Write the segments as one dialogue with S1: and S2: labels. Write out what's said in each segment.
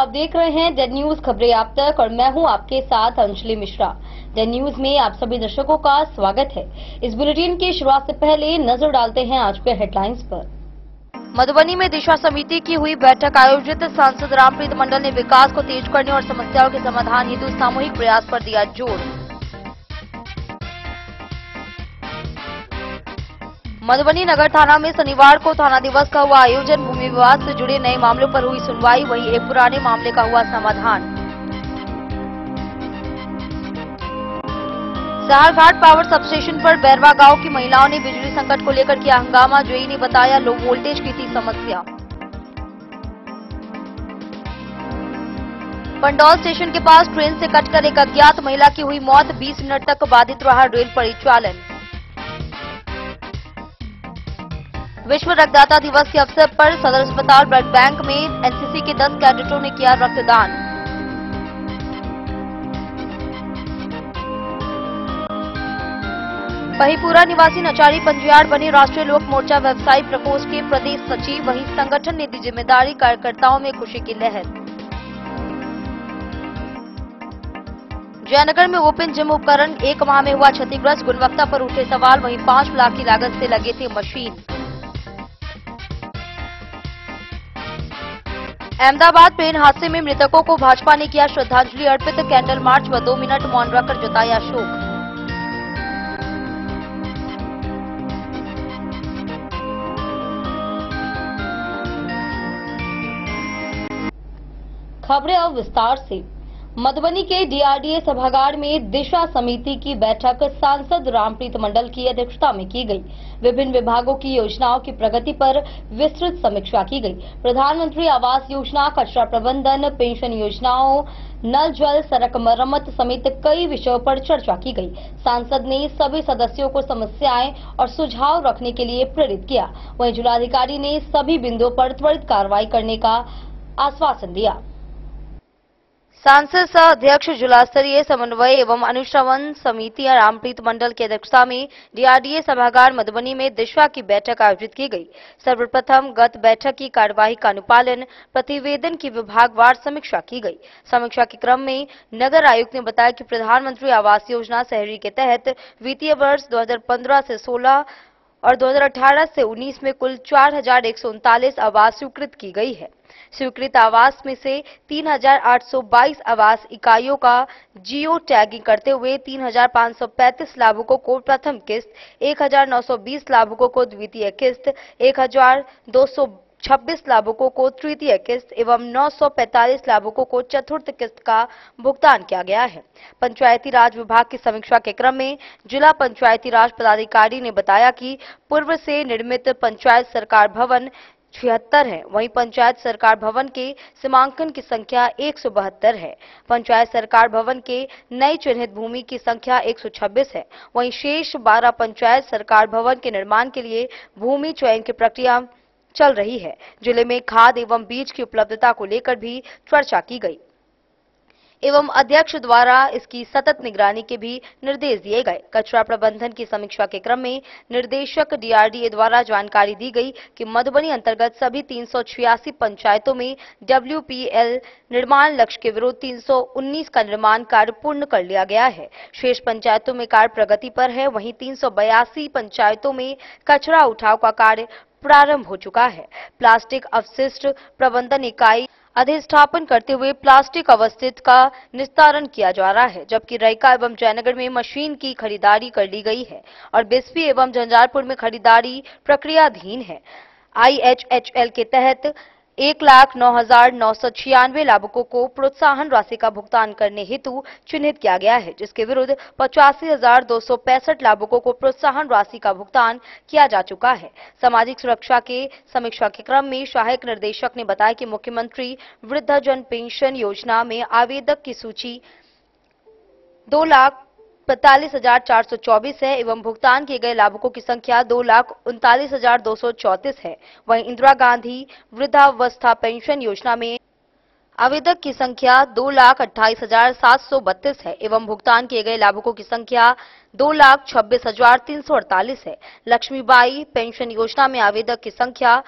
S1: आप देख रहे हैं डेड न्यूज खबरें आप तक और मैं हूं आपके साथ अंजलि मिश्रा। डेड न्यूज में आप सभी दर्शकों का स्वागत है। इस बुलेटिन की शुरुआत से पहले नजर डालते हैं आज के हेडलाइंस पर। मधुबनी में दिशा समिति की हुई बैठक आयोजित। सांसद रामप्रीत मंडल ने विकास को तेज करने और समस्याओं के समाधान हेतु सामूहिक प्रयास पर दिया जोर। मधुबनी नगर थाना में शनिवार को थाना दिवस का हुआ आयोजन। भूमि विवाद से जुड़े नए मामलों पर हुई सुनवाई, वहीं एक पुराने मामले का हुआ समाधान। सहारघाट पावर सबस्टेशन पर बैरवा गांव की महिलाओं ने बिजली संकट को लेकर किया हंगामा। जेई ने बताया लो वोल्टेज की थी समस्या। पंडौल स्टेशन के पास ट्रेन से कटकर एक अज्ञात महिला की हुई मौत। 20 मिनट तक बाधित रहा रेल परिचालन। विश्व रक्तदाता दिवस के अवसर पर सदर अस्पताल ब्लड बैंक में एनसीसी के 10 कैडेटों ने किया रक्तदान। बहीपुरा निवासी नचारी पंजियार बने राष्ट्रीय लोक मोर्चा व्यवसायी प्रकोष्ठ के प्रदेश सचिव। वहीं संगठन ने दी जिम्मेदारी, कार्यकर्ताओं में खुशी की लहर। जयनगर में ओपन जिम उपकरण 1 माह में हुआ क्षतिग्रस्त। गुणवत्ता पर उठे सवाल, वहीं 5 लाख की लागत से लगे थे मशीन। अहमदाबाद ट्रेन हादसे में मृतकों को भाजपा ने किया श्रद्धांजलि अर्पित। कैंडल मार्च व 2 मिनट मौन रखकर जताया शोक। खबरें अब विस्तार से। मधुबनी के डीआरडीए सभागार में दिशा समिति की बैठक सांसद रामप्रीत मंडल की अध्यक्षता में की गई। विभिन्न विभागों की योजनाओं की प्रगति पर विस्तृत समीक्षा की गई। प्रधानमंत्री आवास योजना, कचरा प्रबंधन, पेंशन योजनाओं, नल जल, सड़क मरम्मत समेत कई विषयों पर चर्चा की गई। सांसद ने सभी सदस्यों को समस्याएं और सुझाव रखने के लिए प्रेरित किया। वहीं जिलाधिकारी ने सभी बिंदुओं पर त्वरित कार्रवाई करने का आश्वासन दिया। सांसद सह अध्यक्ष जिला स्तरीय समन्वय एवं अनुश्रवण समिति रामप्रीत मंडल की अध्यक्षता में डीआरडीए सभागार मधुबनी में दिशा की बैठक आयोजित की गई। सर्वप्रथम गत बैठक की कार्यवाही का अनुपालन, प्रतिवेदन की विभागवार समीक्षा की गई। समीक्षा के क्रम में नगर आयुक्त ने बताया कि प्रधानमंत्री आवास योजना शहरी के तहत वित्तीय वर्ष 2015 से 16 और 2018 से 19 में कुल 4139 आवास स्वीकृत की गई है। स्वीकृत आवास में से 3822 आवास इकाइयों का जियो टैगिंग करते हुए 3535 लाभुकों को प्रथम किस्त, 1920 लाभुकों को द्वितीय किस्त, 1226 लाभुकों को तृतीय किस्त एवं 945 लाभुकों को चतुर्थ किस्त का भुगतान किया गया है। पंचायती राज विभाग की समीक्षा के क्रम में जिला पंचायती राज पदाधिकारी ने बताया कि पूर्व से निर्मित पंचायत सरकार भवन 76 है, वहीं पंचायत सरकार भवन के सीमांकन की संख्या 172 है। पंचायत सरकार भवन के नई चिन्हित भूमि की संख्या 126 है। वहीं शेष 12 पंचायत सरकार भवन के निर्माण के लिए भूमि चयन की प्रक्रिया चल रही है। जिले में खाद एवं बीज की उपलब्धता को लेकर भी चर्चा की गई एवं अध्यक्ष द्वारा इसकी सतत निगरानी के भी निर्देश दिए गए। कचरा प्रबंधन की समीक्षा के क्रम में निर्देशक डीआरडीए द्वारा जानकारी दी गई कि मधुबनी अंतर्गत सभी 386 पंचायतों में डब्ल्यूपीएल निर्माण लक्ष्य के विरुद्ध 319 का निर्माण कार्य पूर्ण कर लिया गया है। शेष पंचायतों में कार्य प्रगति पर है। वहीं 382 पंचायतों में कचरा उठाव का कार्य प्रारंभ हो चुका है। प्लास्टिक अवशिष्ट प्रबंधन इकाई अधिष्ठापन करते हुए प्लास्टिक अवशिष्ट का निस्तारण किया जा रहा है, जबकि रैका एवं जयनगर में मशीन की खरीदारी कर ली गई है और बिस्फी एवं झंझारपुर में खरीदारी प्रक्रियाधीन है। आईएचएचएल के तहत 1,09,996 लाभुकों को प्रोत्साहन राशि का भुगतान करने हेतु चिन्हित किया गया है, जिसके विरुद्ध 85,265 लाभुकों को प्रोत्साहन राशि का भुगतान किया जा चुका है। सामाजिक सुरक्षा के समीक्षा के क्रम में सहायक निर्देशक ने बताया कि मुख्यमंत्री वृद्धजन पेंशन योजना में आवेदक की सूची 2,45,424 है एवं भुगतान किए गए लाभुकों की संख्या 2,39,234 है। वहीं इंदिरा गांधी वृद्धावस्था पेंशन योजना में आवेदक की संख्या 2,28,732 है एवं भुगतान किए गए लाभुकों की संख्या 2,26,348 है। लक्ष्मीबाई पेंशन योजना में आवेदक की संख्या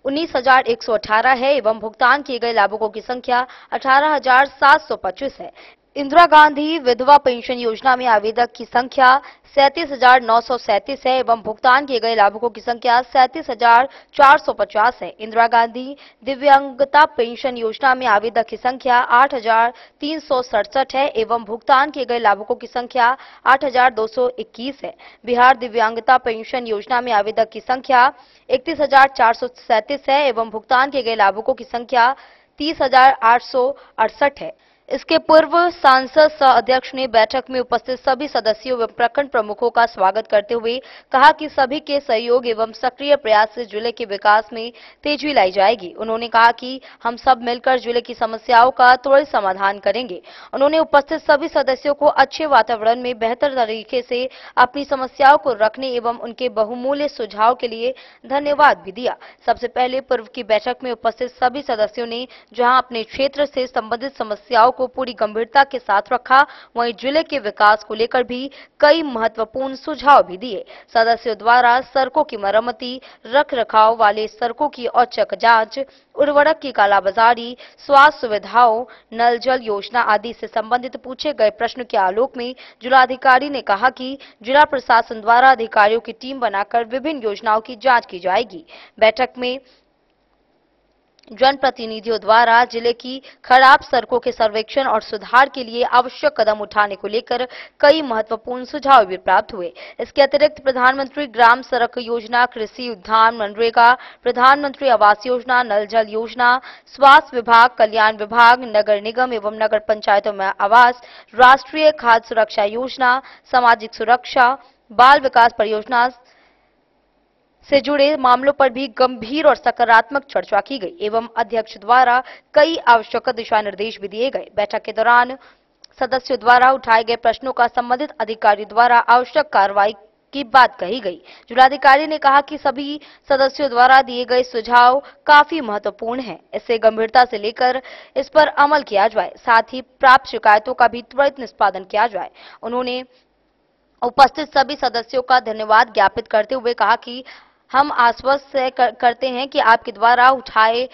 S1: 19,118 है एवं भुगतान किए गए लाभुकों की संख्या 18,725 है। इंदिरा गांधी विधवा पेंशन योजना में आवेदक की संख्या 37,937 है एवं भुगतान किए गए लाभुकों की संख्या 37,450 है। इंदिरा गांधी दिव्यांगता पेंशन योजना में आवेदक की संख्या 8,367 है एवं भुगतान किए गए लाभुकों की संख्या 8,221 है। बिहार दिव्यांगता पेंशन योजना में आवेदक की संख्या 31,437 है एवं भुगतान किए गए लाभुकों की संख्या 30,868 है। इसके पूर्व सांसद सह अध्यक्ष ने बैठक में उपस्थित सभी सदस्यों एवं प्रखंड प्रमुखों का स्वागत करते हुए कहा कि सभी के सहयोग एवं सक्रिय प्रयास से जिले के विकास में तेजी लाई जाएगी। उन्होंने कहा कि हम सब मिलकर जिले की समस्याओं का त्वरित समाधान करेंगे। उन्होंने उपस्थित सभी सदस्यों को अच्छे वातावरण में बेहतर तरीके से अपनी समस्याओं को रखने एवं उनके बहुमूल्य सुझाव के लिए धन्यवाद भी दिया। सबसे पहले पूर्व की बैठक में उपस्थित सभी सदस्यों ने जहां अपने क्षेत्र से संबंधित समस्याओं को पूरी गंभीरता के साथ रखा, वहीं जिले के विकास को लेकर भी कई महत्वपूर्ण सुझाव भी दिए। सदस्यों द्वारा सड़कों की मरम्मती, रख रखाव वाले सड़कों की औचक जांच, उर्वरक की कालाबाजारी, स्वास्थ्य सुविधाओं, नल जल योजना आदि से संबंधित पूछे गए प्रश्न के आलोक में जिलाधिकारी ने कहा कि जिला प्रशासन द्वारा अधिकारियों की टीम बनाकर विभिन्न योजनाओं की जांच की जाएगी। बैठक में जनप्रतिनिधियों द्वारा जिले की खराब सड़कों के सर्वेक्षण और सुधार के लिए आवश्यक कदम उठाने को लेकर कई महत्वपूर्ण सुझाव भी प्राप्त हुए। इसके अतिरिक्त प्रधानमंत्री ग्राम सड़क योजना, कृषि उद्यान, मनरेगा, प्रधानमंत्री आवास योजना, नल जल योजना, स्वास्थ्य विभाग, कल्याण विभाग, नगर निगम एवं नगर पंचायतों में आवास, राष्ट्रीय खाद्य सुरक्षा योजना, सामाजिक सुरक्षा, बाल विकास परियोजना से जुड़े मामलों पर भी गंभीर और सकारात्मक चर्चा की गई एवं अध्यक्ष द्वारा कई आवश्यक दिशा निर्देश भी दिए गए। बैठक के दौरान सदस्यों द्वारा उठाए गए प्रश्नों का संबंधित अधिकारी द्वारा आवश्यक कार्रवाई की बात कही गई। जिलाधिकारी ने कहा कि सभी सदस्यों द्वारा दिए गए सुझाव काफी महत्वपूर्ण हैं। इसे गंभीरता से लेकर इस पर अमल किया जाए, साथ ही प्राप्त शिकायतों का भी त्वरित निष्पादन किया जाए। उन्होंने उपस्थित सभी सदस्यों का धन्यवाद ज्ञापित करते हुए कहा कि हम आश्वस्त करते हैं कि आपके द्वारा उठाए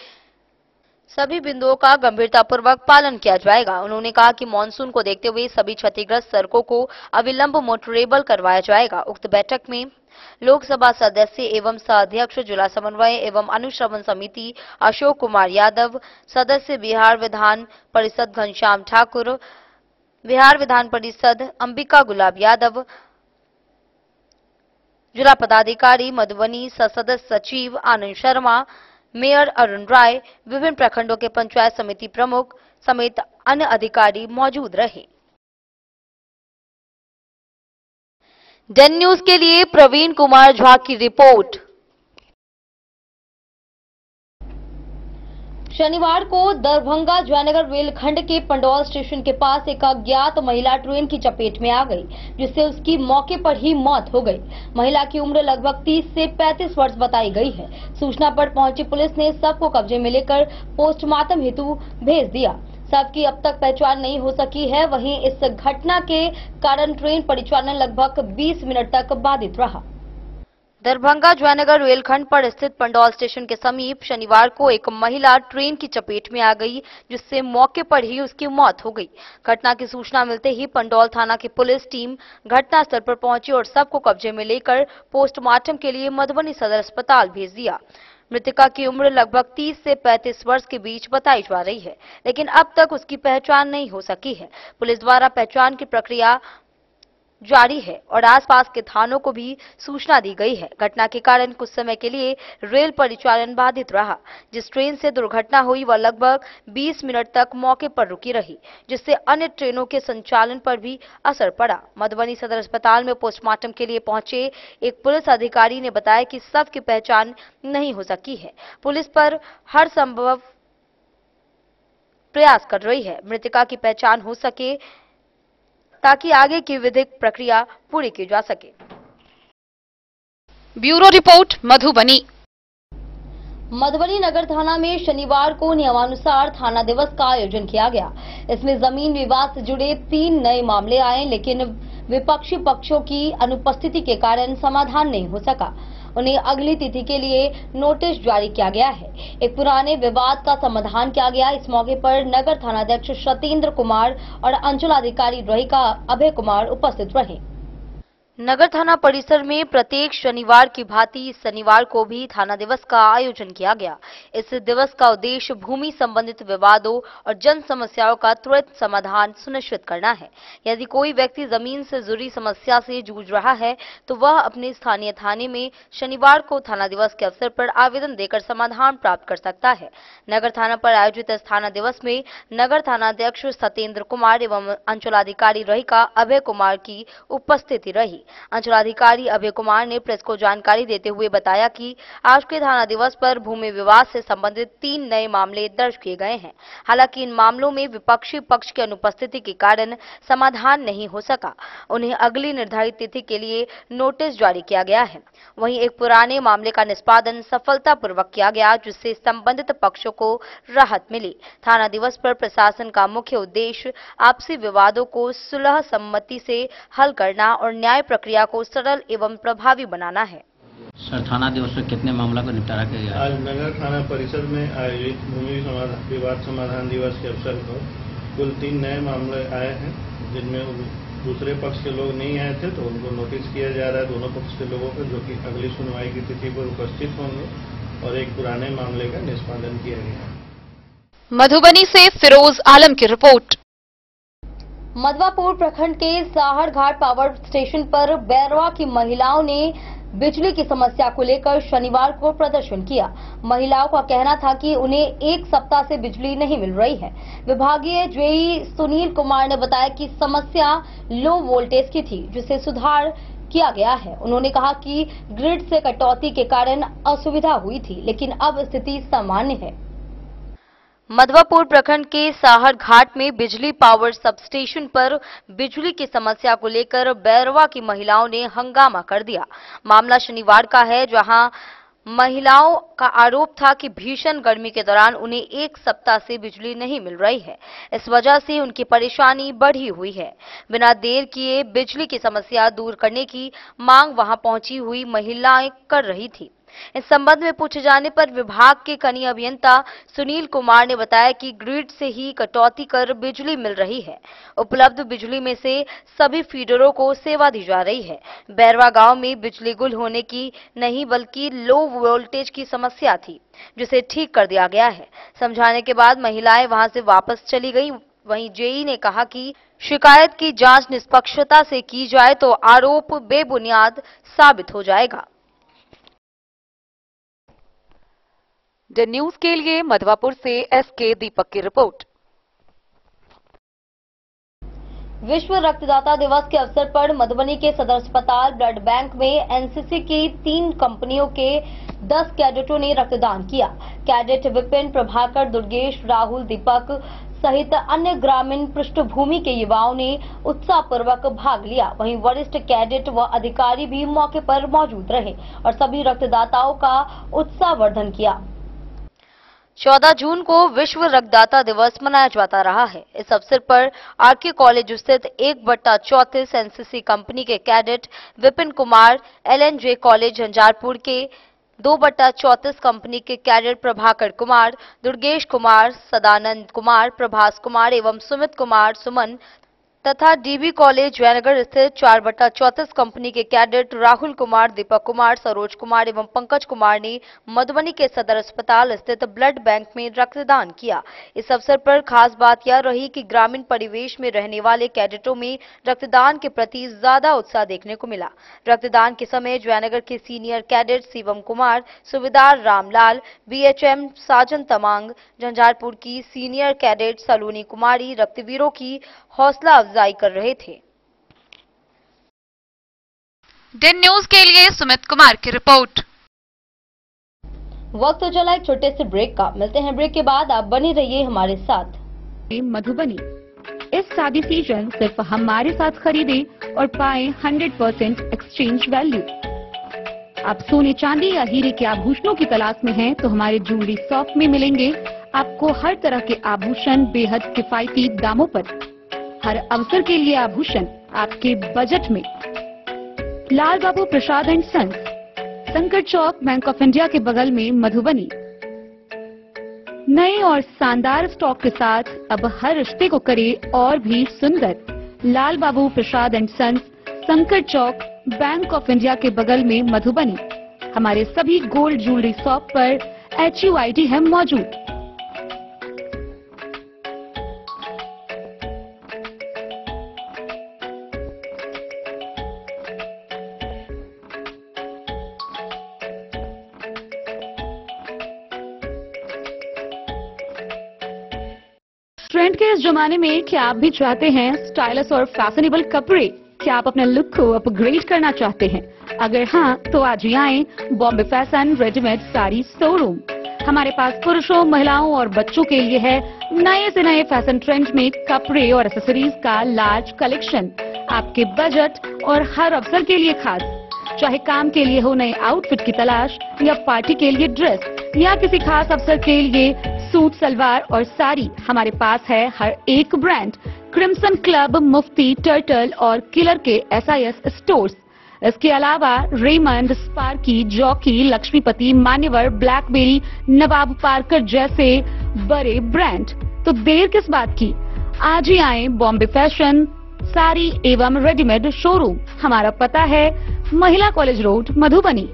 S1: सभी बिंदुओं का गंभीरतापूर्वक पालन किया जाएगा। उन्होंने कहा कि मानसून को देखते हुए सभी क्षतिग्रस्त सड़कों को अविलंब मोटरेबल करवाया जाएगा। उक्त बैठक में लोकसभा सदस्य एवं सह अध्यक्ष जिला समन्वय एवं अनुश्रवण समिति अशोक कुमार यादव, सदस्य बिहार विधान परिषद घनश्याम ठाकुर, बिहार विधान परिषद अंबिका गुलाब यादव, जिला पदाधिकारी मधुबनी, सदस्य सचिव आनंद शर्मा, मेयर अरुण राय, विभिन्न प्रखंडों के पंचायत समिति प्रमुख समेत अन्य अधिकारी मौजूद रहे। डेन न्यूज के लिए प्रवीण कुमार झा की रिपोर्ट। शनिवार को दरभंगा जयनगर रेलखंड के पंडौल स्टेशन के पास एक अज्ञात महिला ट्रेन की चपेट में आ गई, जिससे उसकी मौके पर ही मौत हो गई। महिला की उम्र लगभग 30 से 35 वर्ष बताई गई है। सूचना पर पहुंची पुलिस ने शव को कब्जे में लेकर पोस्टमार्टम हेतु भेज दिया। शव की अब तक पहचान नहीं हो सकी है। वहीं इस घटना के कारण ट्रेन परिचालन लगभग 20 मिनट तक बाधित रहा। दरभंगा जयनगर रेलखंड पर स्थित पंडौल स्टेशन के समीप शनिवार को एक महिला ट्रेन की चपेट में आ गई, जिससे मौके पर ही उसकी मौत हो गई। घटना की सूचना मिलते ही पंडौल थाना की पुलिस टीम घटनास्थल पर पहुंची और शव को कब्जे में लेकर पोस्टमार्टम के लिए मधुबनी सदर अस्पताल भेज दिया। मृतका की उम्र लगभग 30 से 35 वर्ष के बीच बताई जा रही है, लेकिन अब तक उसकी पहचान नहीं हो सकी है। पुलिस द्वारा पहचान की प्रक्रिया जारी है और आसपास के थानों को भी सूचना दी गई है। घटना के कारण कुछ समय के लिए रेल परिचालन बाधित रहा। जिस ट्रेन से दुर्घटना हुई वह लगभग 20 मिनट तक मौके पर रुकी रही, जिससे अन्य ट्रेनों के संचालन पर भी असर पड़ा। मधुबनी सदर अस्पताल में पोस्टमार्टम के लिए पहुंचे एक पुलिस अधिकारी ने बताया कि शव की पहचान नहीं हो सकी है। पुलिस पर हर संभव प्रयास कर रही है मृतका की पहचान हो सके, ताकि आगे की विधिक प्रक्रिया पूरी की जा सके।
S2: Bureau report Madhubani.
S1: मधुबनी नगर थाना में शनिवार को नियमानुसार थाना दिवस का आयोजन किया गया। इसमें जमीन विवाद से जुड़े 3 नए मामले आए, लेकिन विपक्षी पक्षों की अनुपस्थिति के कारण समाधान नहीं हो सका। उन्हें अगली तिथि के लिए नोटिस जारी किया गया है। एक पुराने विवाद का समाधान किया गया। इस मौके पर नगर थानाध्यक्ष सत्येंद्र कुमार और अंचलाधिकारी रहिका अभय कुमार उपस्थित रहे। नगर थाना परिसर में प्रत्येक शनिवार की भांति इस शनिवार को भी थाना दिवस का आयोजन किया गया। इस दिवस का उद्देश्य भूमि संबंधित विवादों और जन समस्याओं का त्वरित समाधान सुनिश्चित करना है। यदि कोई व्यक्ति जमीन से जुड़ी समस्या से जूझ रहा है तो वह अपने स्थानीय थाने में शनिवार को थाना दिवस के अवसर पर आवेदन देकर समाधान प्राप्त कर सकता है। नगर थाना पर आयोजित इस थाना दिवस में नगर थानाध्यक्ष सत्येंद्र कुमार एवं अंचलाधिकारी रहिका अभय कुमार की उपस्थिति रही। अंचलाधिकारी अभय कुमार ने प्रेस को जानकारी देते हुए बताया कि आज के थाना दिवस पर भूमि विवाद से संबंधित 3 नए मामले दर्ज किए गए हैं। हालांकि इन मामलों में विपक्षी पक्ष की अनुपस्थिति के कारण समाधान नहीं हो सका। उन्हें अगली निर्धारित तिथि के लिए नोटिस जारी किया गया है। वहीं एक पुराने मामले का निष्पादन सफलतापूर्वक किया गया, जिससे संबंधित पक्षों को राहत मिली। थाना दिवस पर प्रशासन का मुख्य उद्देश्य आपसी विवादों को सुलह सम्मति से हल करना और न्याय प्रक्रिया को सरल एवं प्रभावी बनाना है।
S3: सर, थाना दिवस में कितने मामला को निपटारा किया गया?
S4: आज नगर थाना परिसर में आयोजित भूमि विवाद समाधान दिवस के अवसर पर कुल 3 नए मामले आए हैं, जिनमें दूसरे पक्ष के लोग नहीं आए थे तो उनको नोटिस किया जा रहा है दोनों पक्ष के लोगों को, जो कि अगली सुनवाई की तिथि पर उपस्थित होंगे, और एक पुराने मामले का निष्पादन किया गया है।
S2: मधुबनी से फिरोज आलम की रिपोर्ट।
S1: मधवापुर प्रखंड के साहर घाट पावर स्टेशन पर बैरवा की महिलाओं ने बिजली की समस्या को लेकर शनिवार को प्रदर्शन किया। महिलाओं का कहना था कि उन्हें 1 सप्ताह से बिजली नहीं मिल रही है। विभागीय जेई सुनील कुमार ने बताया कि समस्या लो वोल्टेज की थी, जिसे सुधार किया गया है। उन्होंने कहा कि ग्रिड से कटौती के कारण असुविधा हुई थी, लेकिन अब स्थिति सामान्य है। मधवापुर प्रखंड के साहर घाट में बिजली पावर सबस्टेशन पर बिजली की समस्या को लेकर बैरवा की महिलाओं ने हंगामा कर दिया। मामला शनिवार का है, जहां महिलाओं का आरोप था कि भीषण गर्मी के दौरान उन्हें 1 सप्ताह से बिजली नहीं मिल रही है। इस वजह से उनकी परेशानी बढ़ी हुई है। बिना देर किए बिजली की समस्या दूर करने की मांग वहां पहुंची हुई महिलाएं कर रही थी। इस संबंध में पूछे जाने पर विभाग के कनीय अभियंता सुनील कुमार ने बताया कि ग्रिड से ही कटौती कर बिजली मिल रही है। उपलब्ध बिजली में से सभी फीडरों को सेवा दी जा रही है। बैरवा गांव में बिजली गुल होने की नहीं बल्कि लो वोल्टेज की समस्या थी, जिसे ठीक कर दिया गया है। समझाने के बाद महिलाएं वहां से वापस चली गई। वहीं जेई ने कहा कि शिकायत की जांच निष्पक्षता से की जाए तो आरोप बेबुनियाद साबित हो जाएगा।
S2: द न्यूज के लिए मधवापुर से एसके दीपक की रिपोर्ट।
S1: विश्व रक्तदाता दिवस के अवसर पर मधुबनी के सदर अस्पताल ब्लड बैंक में एनसीसी की 3 कंपनियों के 10 कैडेटों ने रक्तदान किया। कैडेट विपिन, प्रभाकर, दुर्गेश, राहुल, दीपक सहित अन्य ग्रामीण पृष्ठभूमि के युवाओं ने उत्साहपूर्वक भाग लिया। वहीं वरिष्ठ कैडेट व अधिकारी भी मौके पर मौजूद रहे और सभी रक्तदाताओं का उत्साहवर्धन किया। 14 जून को विश्व रक्तदाता दिवस मनाया जाता रहा है। इस अवसर पर आरके कॉलेज स्थित 1/34 एनसीसी कंपनी के कैडेट विपिन कुमार, एलएनजे कॉलेज झंझारपुर के 2/34 कंपनी के कैडेट प्रभाकर कुमार, दुर्गेश कुमार, सदानंद कुमार, प्रभास कुमार एवं सुमित कुमार सुमन तथा डीबी कॉलेज जयनगर स्थित 4/34 कंपनी के कैडेट राहुल कुमार, दीपक कुमार, सरोज कुमार एवं पंकज कुमार ने मधुबनी के सदर अस्पताल स्थित ब्लड बैंक में रक्तदान किया। इस अवसर पर खास बात यह रही कि ग्रामीण परिवेश में रहने वाले कैडेटों में रक्तदान के प्रति ज्यादा उत्साह देखने को मिला। रक्तदान के समय जयनगर के सीनियर कैडेट शिवम कुमार, सुबेदार रामलाल, बीएचएम साजन तमांग, झंझारपुर की सीनियर कैडेट सलोनी कुमारी रक्तवीरों की हौसला अफजाई कर रहे थे।
S2: दिन न्यूज के लिए सुमित कुमार की रिपोर्ट।
S1: वक्त तो चला एक छोटे से ब्रेक का। मिलते हैं ब्रेक के बाद, आप बने रहिए हमारे साथ।
S5: मधुबनी इस शादी सीजन सिर्फ हमारे साथ खरीदे और पाए 100% एक्सचेंज वैल्यू। आप सोने चांदी या हीरे के आभूषणों की तलाश में हैं तो हमारे ज्वेलरी शॉप में मिलेंगे आपको हर तरह के आभूषण बेहद किफायती दामों पर। हर अवसर के लिए आभूषण आपके बजट में। लाल बाबू प्रसाद एंड सन्स, संकट चौक, बैंक ऑफ इंडिया के बगल में मधुबनी। नए और शानदार स्टॉक के साथ अब हर रिश्ते को करे और भी सुंदर। लाल बाबू प्रसाद एंड सन्स, संकट चौक, बैंक ऑफ इंडिया के बगल में मधुबनी। हमारे सभी गोल्ड ज्वेलरी शॉप पर HUID है मौजूद। ट्रेंड के इस जमाने में क्या आप भी चाहते हैं स्टाइलिश और फैशनेबल कपड़े? क्या आप अपने लुक को अपग्रेड करना चाहते हैं? अगर हाँ, तो आज ही आएं Bombay fashion readymade sari showroom. हमारे पास पुरुषों, महिलाओं और बच्चों के लिए है नए से नए फैशन ट्रेंड में कपड़े और एक्सेसरीज का लार्ज कलेक्शन। आपके बजट और हर अवसर के लिए खास। चाहे काम के लिए हो नए आउटफिट की तलाश, या पार्टी के लिए ड्रेस, या किसी खास अवसर के लिए सूट, सलवार और साड़ी, हमारे पास है हर एक ब्रांड। क्रिम्सन क्लब, मुफ्ती, टर्टल और किलर के SIS स्टोर्स। इसके अलावा रेमंड, स्पार्की, जॉकी, लक्ष्मीपति, मान्यवर, ब्लैकबेरी, नवाब पार्कर जैसे बड़े ब्रांड। तो देर किस बात की, आज ही आए बॉम्बे फैशन साड़ी एवं रेडीमेड शोरूम। हमारा पता है महिला कॉलेज रोड, मधुबनी।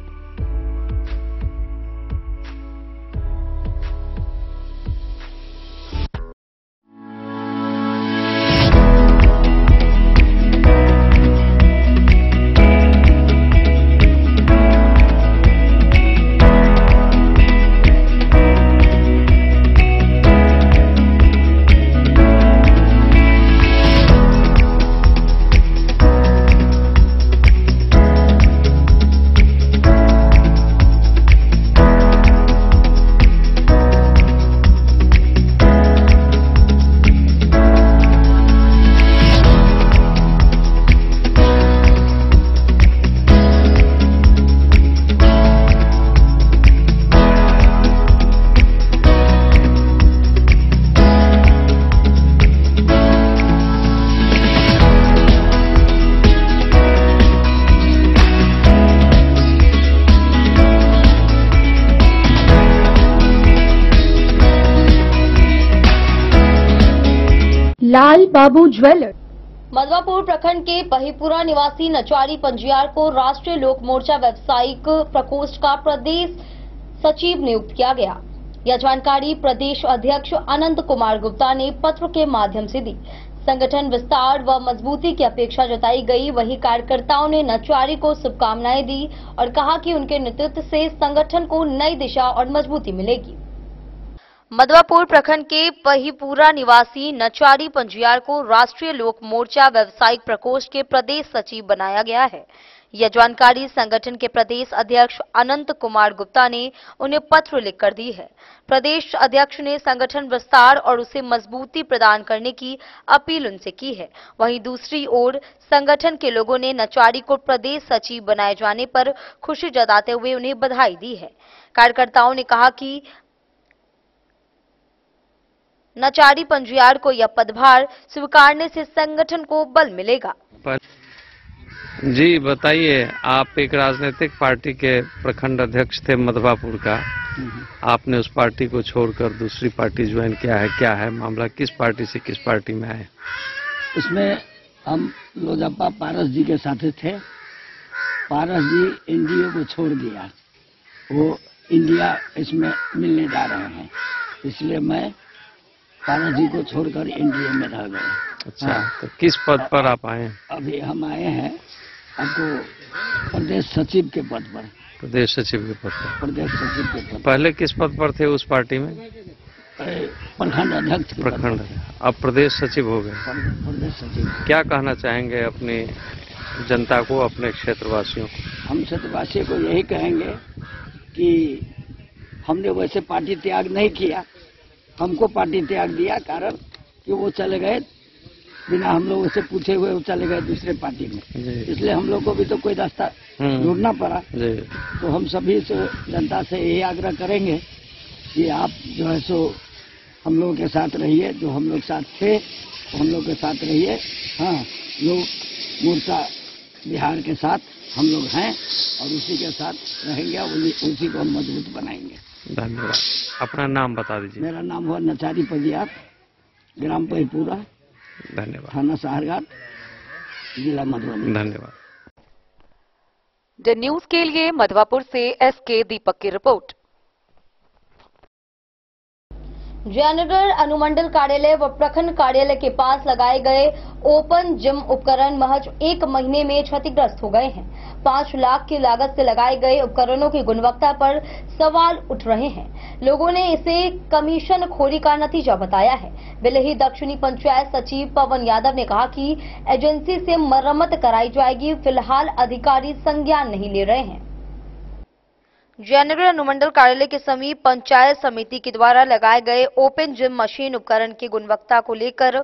S5: लाल बाबू ज्वेलर।
S1: मधवापुर प्रखंड के पहिपुरा निवासी नचारी पंजियार को राष्ट्रीय लोक मोर्चा व्यावसायिक प्रकोष्ठ का प्रदेश सचिव नियुक्त किया गया। यह जानकारी प्रदेश अध्यक्ष अनंत कुमार गुप्ता ने पत्र के माध्यम से दी। संगठन विस्तार व मजबूती की अपेक्षा जताई गई। वहीं कार्यकर्ताओं ने नचारी को शुभकामनाएं दी और कहा कि उनके नेतृत्व से संगठन को नई दिशा और मजबूती मिलेगी। मधवापुर प्रखंड के पहिपुरा निवासी नचारी पंजियार को राष्ट्रीय लोक मोर्चा व्यावसायिक प्रकोष्ठ के प्रदेश सचिव बनाया गया है। यह जानकारी संगठन के प्रदेश अध्यक्ष अनंत कुमार गुप्ता ने उन्हें पत्र लिखकर दी है। प्रदेश अध्यक्ष ने संगठन विस्तार और उसे मजबूती प्रदान करने की अपील उनसे की है। वहीं दूसरी ओर संगठन के लोगों ने नचारी को प्रदेश सचिव बनाए जाने पर खुशी जताते हुए उन्हें बधाई दी है। कार्यकर्ताओं ने कहा कि नचारी पंजियार को यह पदभार स्वीकारने से संगठन को बल मिलेगा।
S6: जी बताइए, आप एक राजनीतिक पार्टी के प्रखंड अध्यक्ष थे मधवापुर का, आपने उस पार्टी को छोड़कर दूसरी पार्टी ज्वाइन किया है, क्या है मामला? किस पार्टी से किस पार्टी में आए?
S7: इसमें हम लोजपा पारस जी के साथ थे। पारस जी एनडीए को छोड़ दिया, वो इंडिया इसमें मिलने जा रहे हैं, इसलिए मैं पारस जी को छोड़कर एनडीए में रह गए।
S6: अच्छा, तो किस पद पर आप आए?
S7: अभी हम आए हैं आपको प्रदेश सचिव के पद पर।
S6: प्रदेश सचिव के पद पर?
S7: प्रदेश सचिव के पद।
S6: पहले किस पद पर थे उस पार्टी में?
S7: प्रखंड अध्यक्ष।
S6: प्रखंड, अब प्रदेश सचिव हो गए।
S7: प्रदेश सचिव।
S6: क्या कहना चाहेंगे अपनी जनता को, अपने क्षेत्रवासियों को?
S7: हम क्षेत्रवासियों को यही कहेंगे कि हमने वैसे पार्टी त्याग नहीं किया, हमको पार्टी त्याग दिया, कारण कि वो चले गए बिना हम लोगों से पूछे हुए, वो चले गए दूसरे पार्टी में, इसलिए हम लोग को भी तो कोई रास्ता ढूंढना पड़ा। तो हम सभी से जनता से यही आग्रह करेंगे कि आप जो है सो हम लोगों के साथ रहिए, जो हम लोग साथ थे हम लोग के साथ रहिए। हाँ, लोग मोर्चा बिहार के साथ हम लोग हैं और उसी के साथ रहेंगे और उसी को हम मजबूत बनाएंगे।
S6: धन्यवाद। अपना नाम बता दीजिए।
S7: मेरा नाम हुआ नचारी पदियार, ग्राम पहिपुरा,
S6: धन्यवाद।
S7: थाना साहरघाट, जिला मधुबनी।
S6: धन्यवाद।
S2: द न्यूज के लिए मधवापुर से एसके दीपक की रिपोर्ट।
S1: जयनगर अनुमंडल कार्यालय व प्रखंड कार्यालय के पास लगाए गए ओपन जिम उपकरण महज 1 महीने में क्षतिग्रस्त हो गए हैं। 5 लाख की लागत से लगाए गए उपकरणों की गुणवत्ता पर सवाल उठ रहे हैं। लोगों ने इसे कमीशन खोरी का नतीजा बताया है। बिलही दक्षिणी पंचायत सचिव पवन यादव ने कहा कि एजेंसी से मरम्मत कराई जाएगी, फिलहाल अधिकारी संज्ञान नहीं ले रहे हैं। जयनगर अनुमंडल कार्यालय के समीप पंचायत समिति के द्वारा लगाए गए ओपन जिम मशीन उपकरण की गुणवत्ता को लेकर